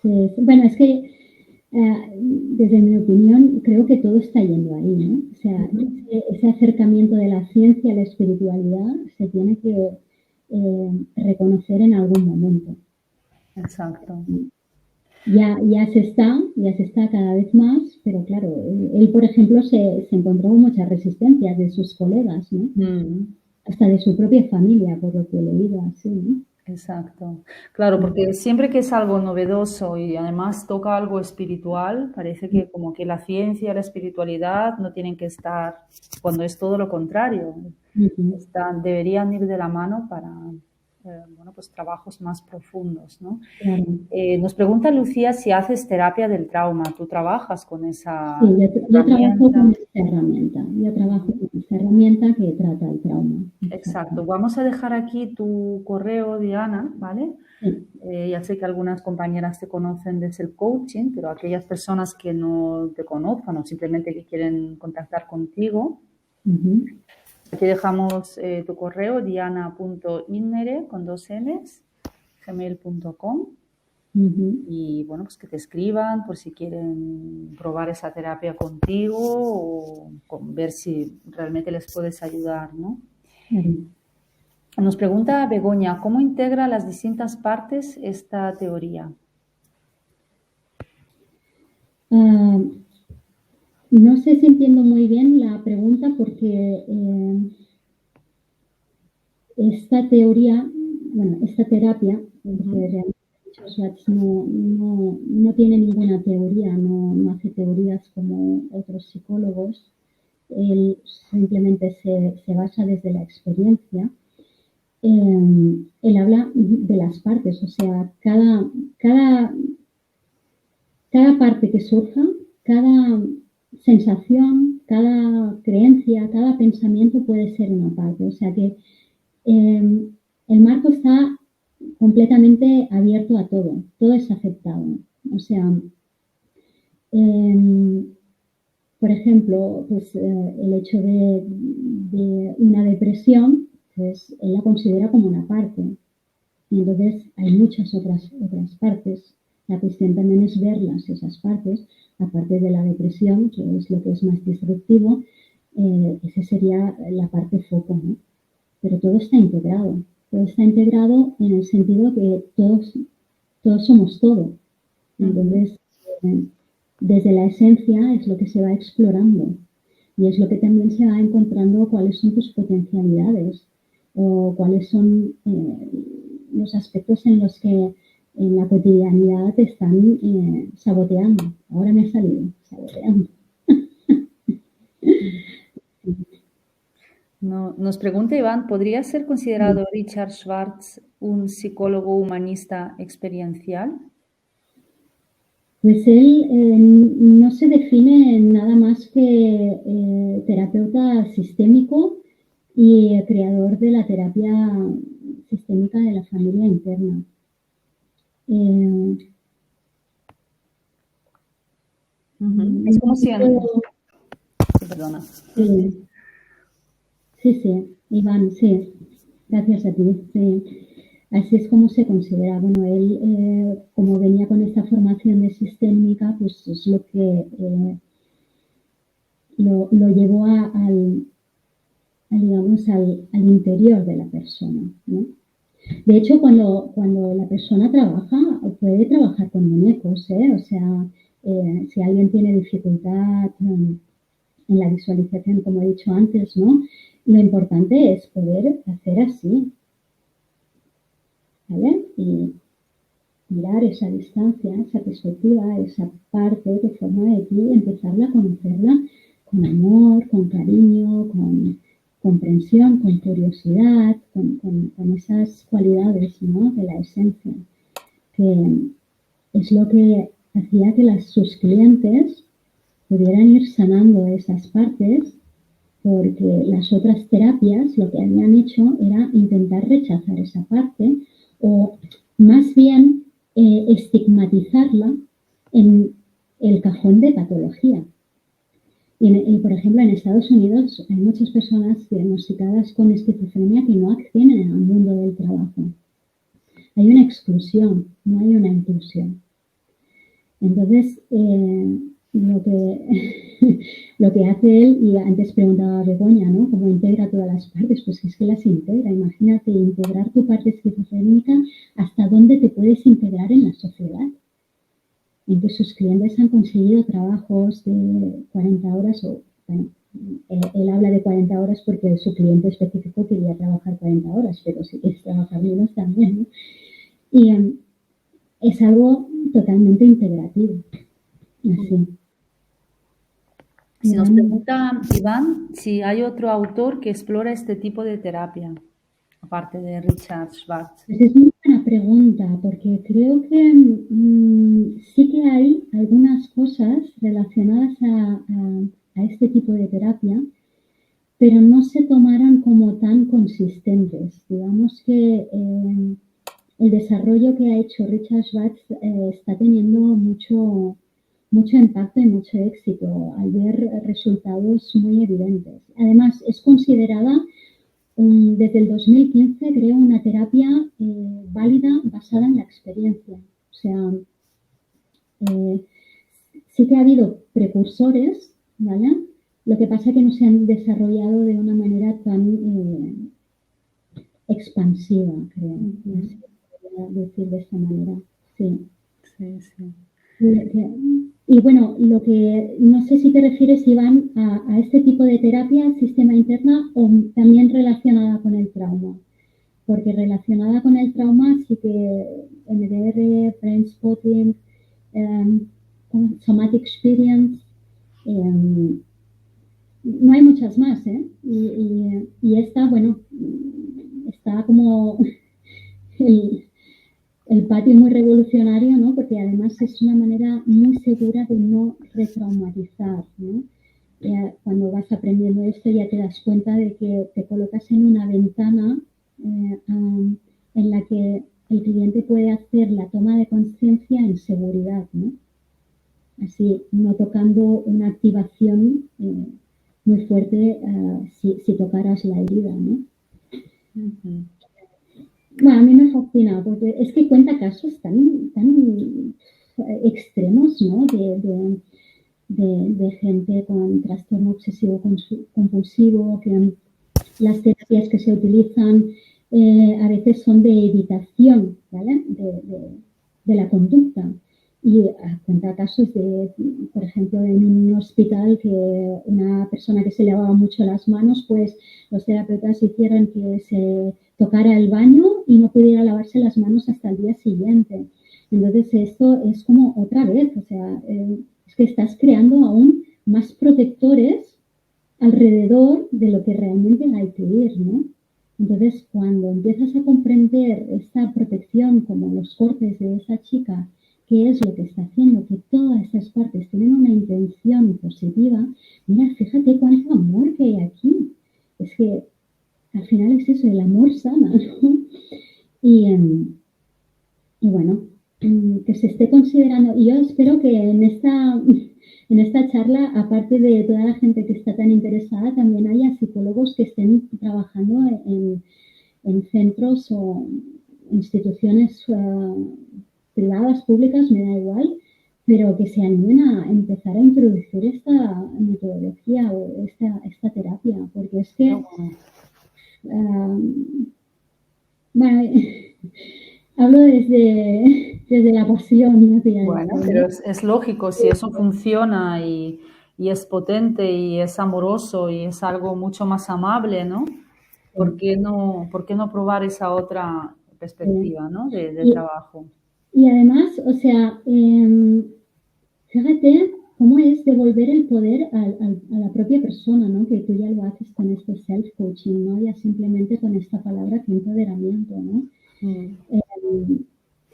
Sí, bueno, es que desde mi opinión creo que todo está yendo ahí, ¿no? O sea, ese acercamiento de la ciencia a la espiritualidad se tiene que reconocer en algún momento. Exacto. Ya se está cada vez más, pero claro, él por ejemplo se encontró con muchas resistencias de sus colegas, ¿no? Hasta de su propia familia, por lo que he leído así, ¿no? Exacto. Claro, porque siempre que es algo novedoso y además toca algo espiritual, parece que como que la ciencia y la espiritualidad no tienen que estar, cuando es todo lo contrario. Deberían ir de la mano para, bueno, pues trabajos más profundos, ¿no? Claro. Nos pregunta Lucía si haces terapia del trauma. ¿Tú trabajas con esa Sí, yo trabajo herramienta? con esta herramienta. Yo trabajo con esta herramienta que trata el trauma. Exacto. Vamos a dejar aquí tu correo, Diana, ¿vale? Sí. Ya sé que algunas compañeras te conocen desde el coaching, pero aquellas personas que no te conozcan o simplemente que quieren contactar contigo, aquí dejamos tu correo, diana.innere con 2 N's, gmail.com. Y bueno, pues que te escriban por si quieren probar esa terapia contigo o ver si realmente les puedes ayudar, ¿no? Nos pregunta Begoña, ¿cómo integra las distintas partes esta teoría? No sé si entiendo muy bien la pregunta porque esta teoría, bueno, esta terapia, porque realmente he Schwartz no tiene ninguna teoría, no hace teorías como otros psicólogos. Él simplemente se basa desde la experiencia. Él habla de las partes, o sea, cada parte que surja, cada sensación, cada creencia, cada pensamiento puede ser una parte. O sea que el marco está completamente abierto a todo es aceptado. O sea, por ejemplo, pues, el hecho de una depresión, pues él la considera como una parte. Y entonces hay muchas otras partes. La cuestión también es verlas, esas partes, aparte de la depresión, que es lo que es más disruptivo, esa sería la parte foco, ¿no? Pero todo está integrado. Todo está integrado en el sentido que todos somos todo. Entonces, desde la esencia es lo que se va explorando y es lo que también se va encontrando cuáles son tus potencialidades o cuáles son los aspectos en los que en la cotidianidad te están saboteando. Ahora me ha salido, saboteando. No, nos pregunta Iván, ¿podría ser considerado Richard Schwartz un psicólogo humanista experiencial? Pues él no se define nada más que terapeuta sistémico y creador de la terapia sistémica de la familia interna. Es como si... Perdona. Sí, Iván, sí. Gracias a ti. Sí. Así es como se considera. Bueno, él, como venía con esta formación de sistémica, pues es lo que lo llevó al interior de la persona, ¿no? De hecho, cuando la persona trabaja, puede trabajar con muñecos, ¿eh? O sea, si alguien tiene dificultad en la visualización, como he dicho antes, ¿no? Lo importante es poder hacer así, ¿vale? Y mirar esa distancia, esa perspectiva, esa parte que forma de ti, empezarla a conocerla con amor, con cariño, con comprensión, con curiosidad, con esas cualidades, ¿no? De la esencia, que es lo que hacía que sus clientes pudieran ir sanando esas partes, porque las otras terapias lo que habían hecho era intentar rechazar esa parte o más bien estigmatizarla en el cajón de patología. Y, por ejemplo, en Estados Unidos hay muchas personas diagnosticadas con esquizofrenia que no acceden al mundo del trabajo. Hay una exclusión, no hay una inclusión. Entonces, lo que hace él, y antes preguntaba a Begoña, ¿no? ¿Cómo integra todas las partes? Pues es que las integra. Imagínate integrar tu parte esquizofrénica, ¿hasta dónde te puedes integrar en la sociedad? En que sus clientes han conseguido trabajos de 40 horas, o bueno, él habla de 40 horas porque su cliente específico quería trabajar 40 horas, pero si quieres trabajar menos también, ¿no? Y es algo totalmente integrativo. Así. Si nos pregunta Iván si hay otro autor que explora este tipo de terapia, aparte de Richard Schwartz. Pues es muy buena pregunta, porque creo que sí que hay algunas cosas relacionadas a este tipo de terapia, pero no se tomaron como tan consistentes. Digamos que el desarrollo que ha hecho Richard Schwartz está teniendo mucho impacto y mucho éxito al ver resultados muy evidentes. Además, es considerada desde el 2015, creo, una terapia válida basada en la experiencia. O sea, sí que ha habido precursores, ¿vale? Lo que pasa es que no se han desarrollado de una manera tan expansiva, creo. No sé cómo decir de esta manera. Sí. Y bueno, lo que no sé si te refieres, Iván, a este tipo de terapia, sistema interna, o también relacionada con el trauma. porque relacionada con el trauma sí que MDR, Brain Spotting, Somatic Experience, no hay muchas más, ¿eh? Y esta, bueno, está como el patio muy revolucionario, ¿no? Porque además es una manera muy segura de no retraumatizar, ¿no? Cuando vas aprendiendo esto ya te das cuenta de que te colocas en una ventana en la que el cliente puede hacer la toma de conciencia en seguridad, ¿no? Así, no tocando una activación muy fuerte si tocaras la herida, ¿no? Ujú. Bueno, a mí me fascina porque es que cuenta casos tan extremos, ¿no? De gente con trastorno obsesivo compulsivo, que las terapias que se utilizan a veces son de evitación, ¿vale? De la conducta. Y cuenta casos de, por ejemplo, en un hospital que una persona que se lavaba mucho las manos, pues los terapeutas hicieron que se tocara el baño y no pudiera lavarse las manos hasta el día siguiente. Entonces esto es como otra vez, o sea, es que estás creando aún más protectores alrededor de lo que realmente hay que ir, ¿no? Entonces, cuando empiezas a comprender esta protección, como los cortes de esa chica, qué es lo que está haciendo, que todas esas partes tienen una intención positiva, mira, fíjate cuánto amor que hay aquí. Es que al final es eso, el amor sana, ¿no? Y, y bueno, que se esté considerando, y yo espero que en esta charla, aparte de toda la gente que está tan interesada, también haya psicólogos que estén trabajando en centros o instituciones privadas, públicas, me da igual, pero que se animen a empezar a introducir esta metodología o esta terapia, porque es que, bueno, hablo desde la pasión, hacia Bueno, esto, pero ¿no? es lógico, si eso funciona y es potente y es amoroso y es algo mucho más amable, ¿no? Por qué no probar esa otra Sí. perspectiva, ¿no? De Y, trabajo. y además, o sea, fíjate cómo es devolver el poder a la propia persona, ¿no? Que tú ya lo haces con este self-coaching, ¿no? Ya simplemente con esta palabra que empoderamiento, ¿no? Mm.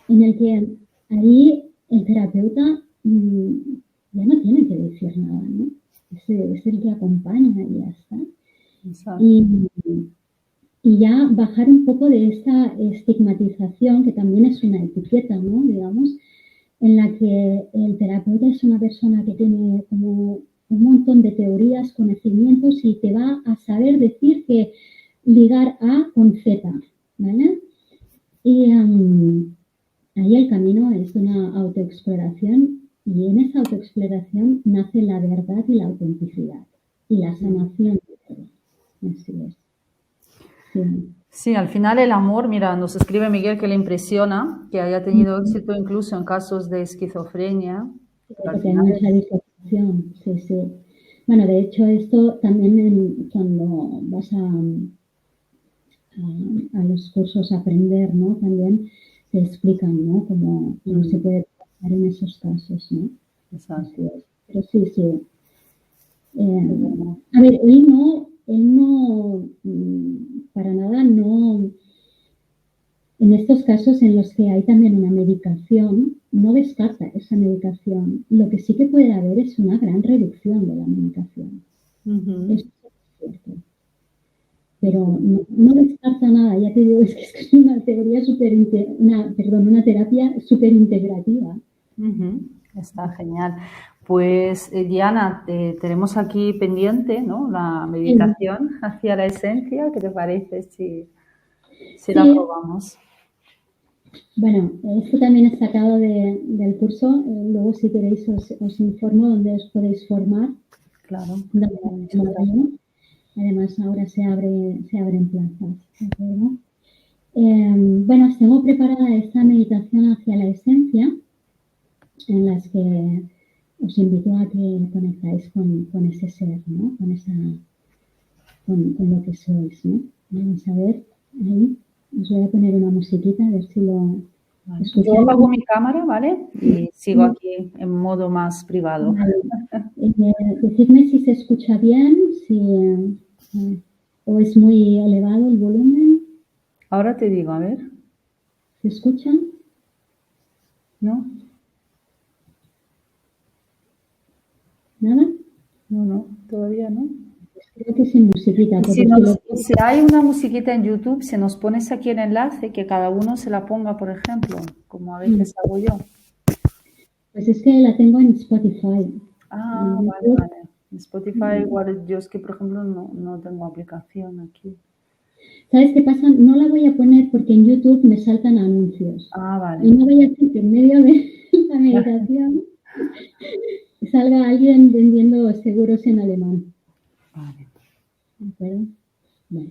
En el que ahí el terapeuta ya no tiene que decir nada, ¿no? Es el que acompaña y ya está. Exacto. Y, y ya bajar un poco de esta estigmatización, que también es una etiqueta, ¿no? Digamos, en la que el terapeuta es una persona que tiene como un montón de teorías, conocimientos y te va a saber decir que ligar A con Z, ¿vale? Y ahí el camino es una autoexploración y en esa autoexploración nace la verdad y la autenticidad y la sanación de todo. Así es. Sí. Sí, al final el amor, mira, nos escribe Miguel que le impresiona que haya tenido éxito incluso en casos de esquizofrenia, pero al Porque hay final mucha disociación, sí, sí. Bueno, de hecho, esto también cuando vas a los cursos a aprender, ¿no? También te explican, ¿no? Cómo se puede trabajar en esos casos, ¿no? exacto. Así es. Pero sí, sí. Qué bueno. A ver, él no, para nada no, en estos casos en los que hay también una medicación, no descarta esa medicación. Lo que sí que puede haber es una gran reducción de la medicación. Ujú. Eso es cierto. Pero no descarta nada, ya te digo, es que es una teoría una terapia súper integrativa. Ujú. Está genial. Pues Diana, tenemos aquí pendiente, ¿no? La Sí, meditación hacia la esencia. ¿Qué te parece si la sí, probamos? bueno, esto también es sacado del curso. Luego, si queréis, os informo dónde os podéis formar. Claro, Dónde ya tenemos estupendo. ahí. Además, ahora se abren plazas. ¿De acuerdo? Bueno, os tengo preparada esta meditación hacia la esencia, en las que os invito a que conectáis con ese ser, ¿no? Con lo que sois, ¿no? Vamos a ver ahí. Os voy a poner una musiquita a ver si lo Vale. Yo escucháis. apago mi cámara, ¿vale? Y sigo aquí en modo más privado. Vale. Decidme si se escucha bien, si o es muy elevado el volumen. Ahora te digo, a ver, ¿Se escucha? ¿no? ¿Nada? No, todavía no. Pues creo que sin musiquita, Y porque si lo... si hay una musiquita en YouTube, si nos pones aquí el enlace, que cada uno se la ponga, por ejemplo, como a veces hago yo. Pues es que la tengo en Spotify. Ah, En vale, YouTube. vale. Spotify, igual yo es que, por ejemplo, no tengo aplicación aquí. ¿Sabes qué pasa? No la voy a poner porque en YouTube me saltan anuncios. Ah, vale. Y no voy a hacer que en medio de la meditación salga alguien vendiendo seguros en alemán. Vale. ¿De acuerdo? Bueno,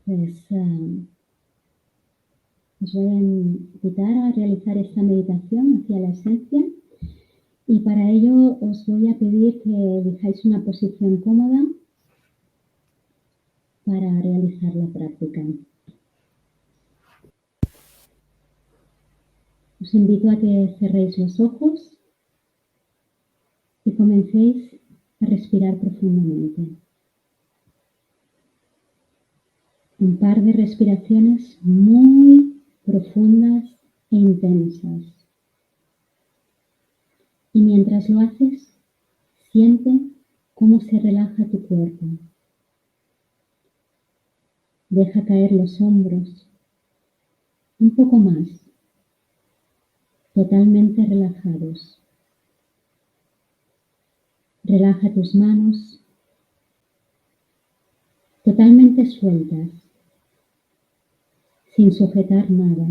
pues os voy a invitar a realizar esta meditación hacia la esencia y para ello os voy a pedir que elijáis una posición cómoda para realizar la práctica. Os invito a que cerréis los ojos y comencéis a respirar profundamente. Un par de respiraciones muy profundas e intensas. Y mientras lo haces, siente cómo se relaja tu cuerpo. Deja caer los hombros un poco más, totalmente relajados. Relaja tus manos totalmente sueltas, sin sujetar nada.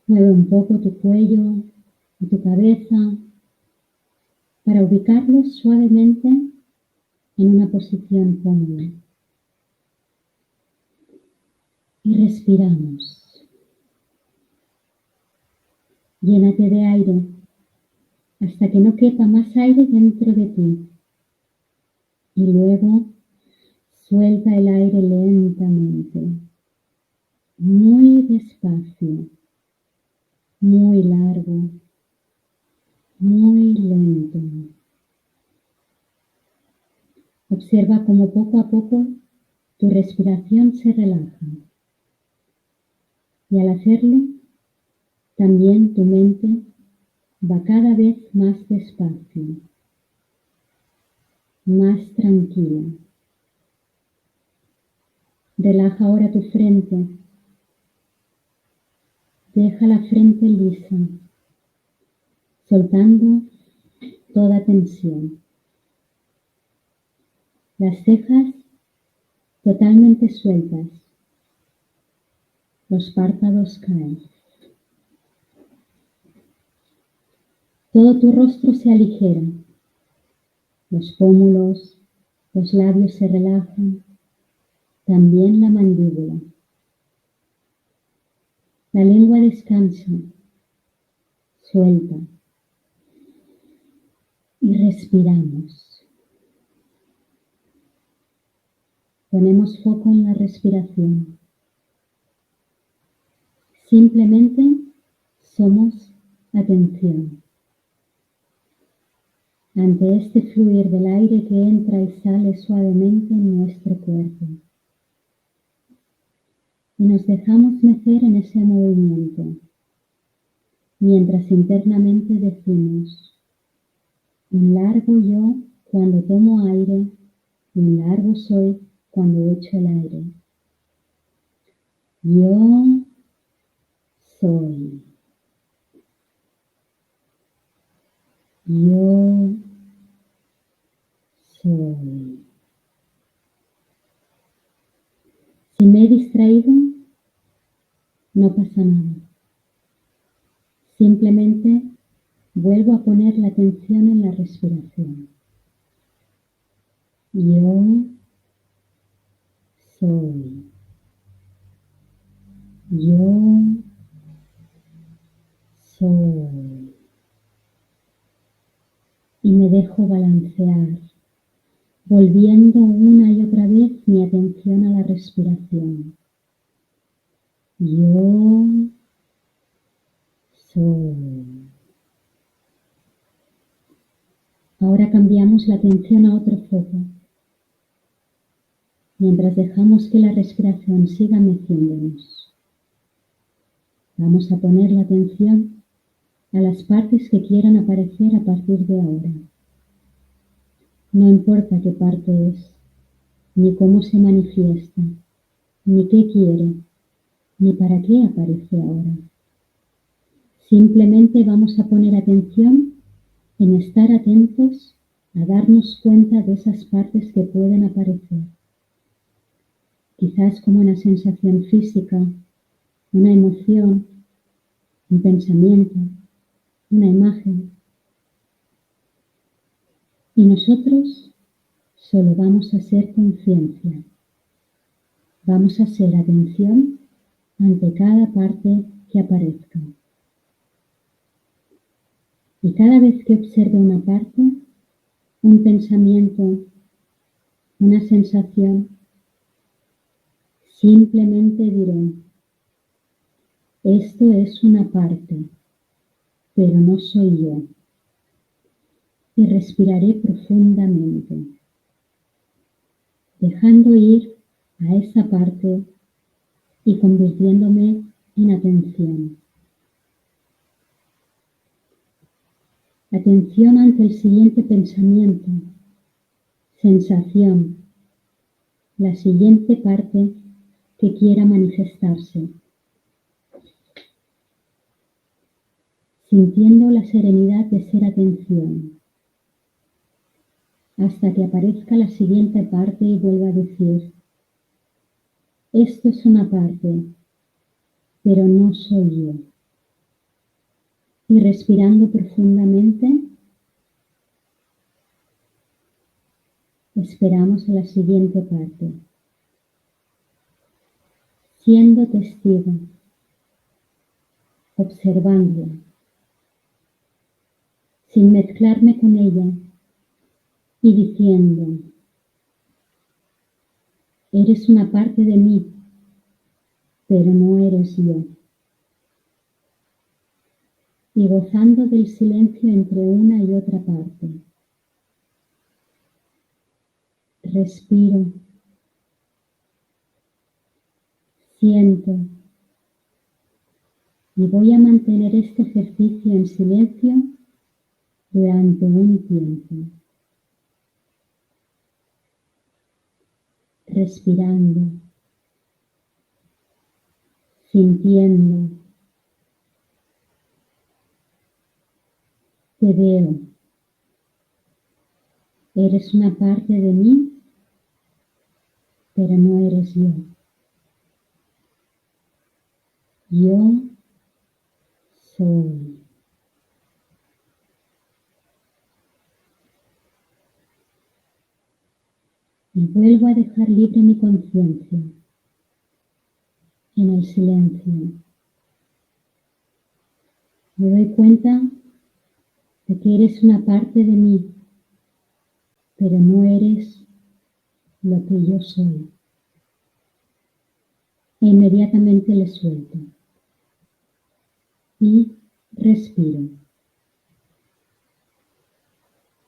Mueve un poco tu cuello y tu cabeza para ubicarlos suavemente en una posición cómoda. Y respiramos. Llénate de aire hasta que no quepa más aire dentro de ti. Y luego suelta el aire lentamente, muy despacio, muy largo, muy lento. Observa cómo poco a poco tu respiración se relaja. Y al hacerlo, también tu mente va cada vez más despacio, más tranquila. Relaja ahora tu frente. Deja la frente lisa, soltando toda tensión. Las cejas totalmente sueltas. Los párpados caen. Todo tu rostro se aligera. Los pómulos, los labios se relajan. También la mandíbula. La lengua descansa. Suelta. Y respiramos. Ponemos foco en la respiración. Simplemente somos atención. Ante este fluir del aire que entra y sale suavemente en nuestro cuerpo. Y nos dejamos mecer en ese movimiento, mientras internamente decimos, un largo yo cuando tomo aire y un largo soy cuando echo el aire. Yo soy. Yo soy. Si me he distraído, no pasa nada. Simplemente vuelvo a poner la atención en la respiración. Yo soy. Yo soy. Y me dejo balancear volviendo una y otra vez mi atención a la respiración. Yo soy. Ahora cambiamos la atención a otro foco, mientras dejamos que la respiración siga meciéndonos. Vamos a poner la atención a las partes que quieran aparecer a partir de ahora. No importa qué parte es, ni cómo se manifiesta, ni qué quiere, ni para qué aparece ahora. Simplemente vamos a poner atención en estar atentos a darnos cuenta de esas partes que pueden aparecer. Quizás como una sensación física, una emoción, un pensamiento, una imagen. Y nosotros solo vamos a ser conciencia. Vamos a ser atención ante cada parte que aparezca. Y cada vez que observe una parte, un pensamiento, una sensación, simplemente diré, esto es una parte, pero no soy yo. Y respiraré profundamente, dejando ir a esa parte y convirtiéndome en atención. Atención ante el siguiente pensamiento, sensación, la siguiente parte que quiera manifestarse. Sintiendo la serenidad de ser atención, hasta que aparezca la siguiente parte y vuelva a decir, esto es una parte, pero no soy yo. Y respirando profundamente, esperamos a la siguiente parte, siendo testigo, observándola, sin mezclarme con ella y diciendo, eres una parte de mí, pero no eres yo. Y gozando del silencio entre una y otra parte. Respiro, siento y voy a mantener este ejercicio en silencio durante un tiempo. Respirando, sintiendo, te veo. Eres una parte de mí, pero no eres yo. Yo soy. Y vuelvo a dejar libre mi conciencia en el silencio. Me doy cuenta de que eres una parte de mí, pero no eres lo que yo soy. E inmediatamente le suelto. Y respiro.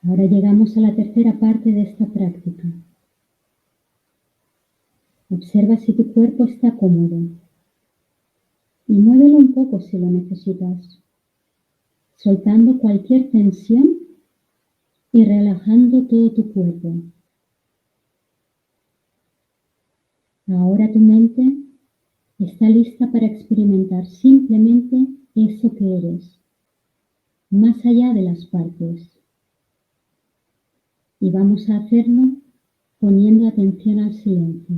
Ahora llegamos a la tercera parte de esta práctica. Observa si tu cuerpo está cómodo y muévelo un poco si lo necesitas, soltando cualquier tensión y relajando todo tu cuerpo. Ahora tu mente está lista para experimentar simplemente eso que eres, más allá de las partes. Y vamos a hacerlo poniendo atención al silencio.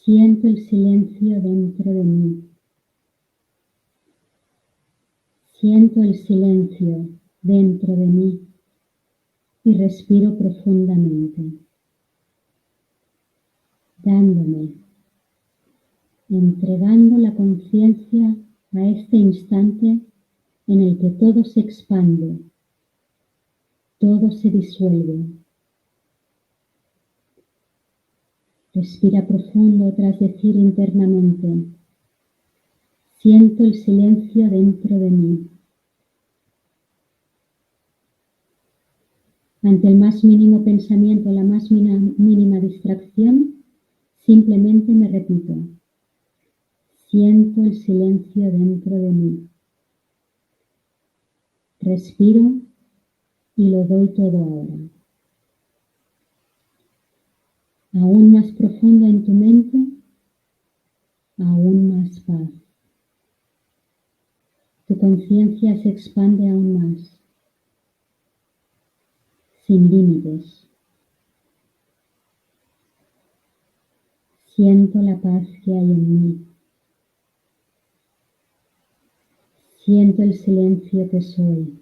Siento el silencio dentro de mí. Siento el silencio dentro de mí y respiro profundamente, dándome, entregando la conciencia a este instante en el que todo se expande, todo se disuelve. Respira profundo tras decir internamente: siento el silencio dentro de mí. Ante el más mínimo pensamiento, la más mínima distracción, simplemente me repito: siento el silencio dentro de mí. Respiro y lo doy todo ahora. Aún más profundo en tu mente, aún más paz. Tu conciencia se expande aún más, sin límites. Siento la paz que hay en mí. Siento el silencio que soy.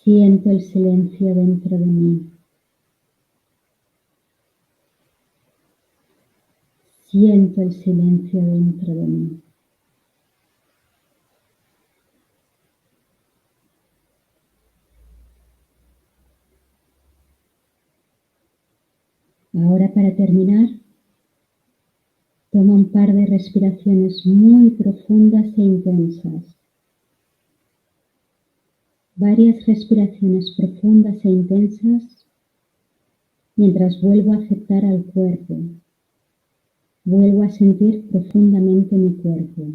Siento el silencio dentro de mí. Siento el silencio dentro de mí. Ahora, para terminar, toma un par de respiraciones muy profundas e intensas. Varias respiraciones profundas e intensas mientras vuelvo a aceptar al cuerpo. Vuelvo a sentir profundamente mi cuerpo.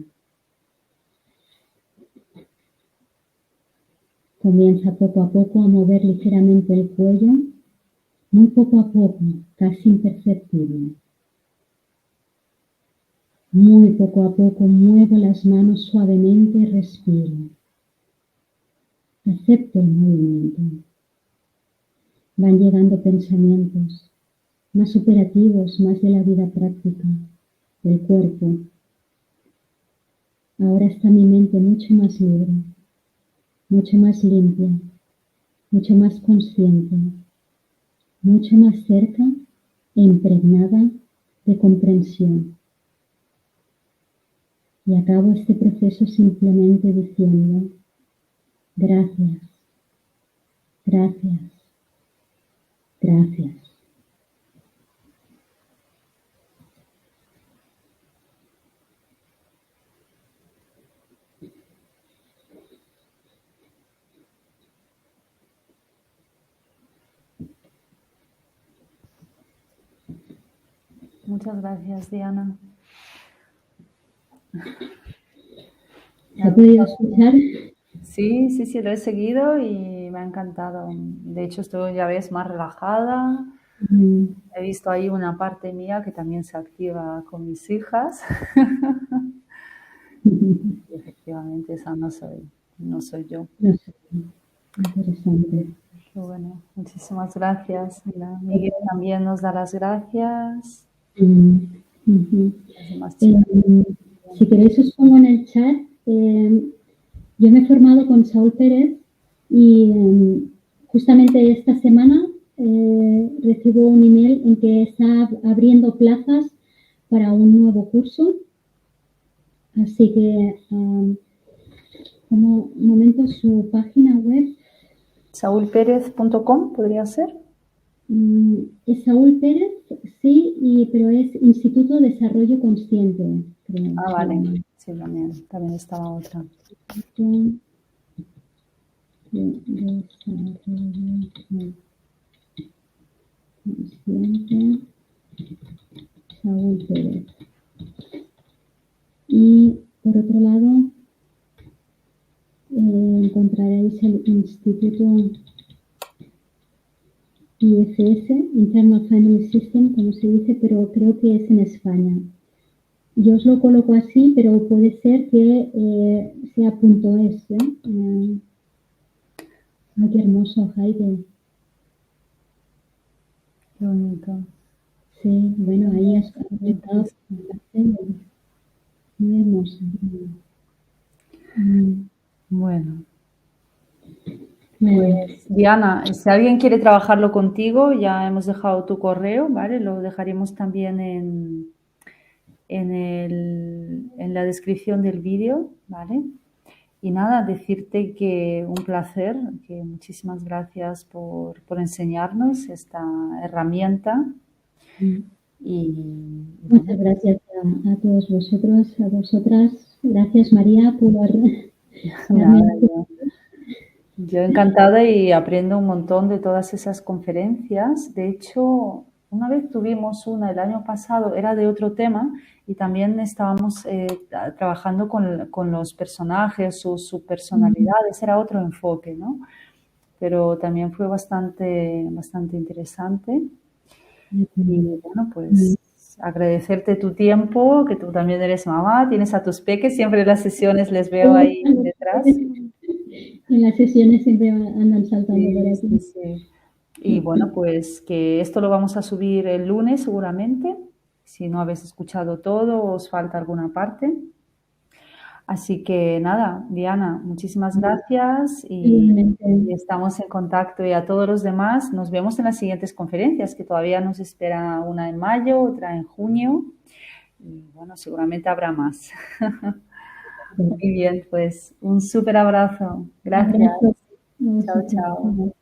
Comienza poco a poco a mover ligeramente el cuello, muy poco a poco, casi imperceptible. Muy poco a poco muevo las manos suavemente y respiro. Acepto el movimiento. Van llegando pensamientos más operativos, más de la vida práctica, del cuerpo. Ahora está mi mente mucho más libre, mucho más limpia, mucho más consciente, mucho más cerca e impregnada de comprensión. Y acabo este proceso simplemente diciendo: gracias, gracias, gracias. Muchas gracias, Diana. ¿Se ha podido escuchar? Sí, sí, sí, lo he seguido y me ha encantado. De hecho, estoy, ya ves, más relajada. He visto ahí una parte mía que también se activa con mis hijas. Y efectivamente, esa no soy yo. No sé. Interesante. Qué bueno, muchísimas gracias. Mira, Miguel también nos da las gracias. Los demás chicos. Si queréis os pongo en el chat. Yo me he formado con Saúl Pérez y justamente esta semana recibo un email en que está abriendo plazas para un nuevo curso. Así que, un momento, su página web. saulperez.com, ¿podría ser? Es Saúl Pérez, sí, pero es Instituto Desarrollo Consciente, creo. Ah, vale. Sí, también estaba otra. Consciente, Saúl Pérez. Y por otro lado, encontraréis el Instituto IFS, Internal Family System, como se dice, pero creo que es en España. Yo os lo coloco así, pero puede ser que sea .es. Ay, qué hermoso, Heide. Qué bonito. Sí, bueno, ahí has completado. Muy hermoso. Bueno. Pues, Diana, si alguien quiere trabajarlo contigo, ya hemos dejado tu correo, ¿vale? Lo dejaremos también en la descripción del vídeo, ¿vale? Y nada, decirte que un placer, que muchísimas gracias por enseñarnos esta herramienta. Y Muchas gracias a todos vosotros, a vosotras. Gracias, María, por darme nada, yo encantada y aprendo un montón de todas esas conferencias. De hecho, una vez tuvimos una el año pasado, era de otro tema, y también estábamos trabajando con los personajes, sus personalidades, era otro enfoque, ¿no? Pero también fue bastante interesante. Y bueno, pues agradecerte tu tiempo, que tú también eres mamá, tienes a tus peques, siempre en las sesiones les veo ahí detrás. En las sesiones siempre andan saltando por aquí. Sí, sí. Y bueno, pues que esto lo vamos a subir el lunes seguramente. Si no habéis escuchado todo, os falta alguna parte. Así que nada, Diana, muchísimas gracias y estamos en contacto. Y a todos los demás, nos vemos en las siguientes conferencias, que todavía nos espera una en mayo, otra en junio. Y bueno, seguramente habrá más. Muy bien, pues un súper abrazo. Gracias. Chao, chao.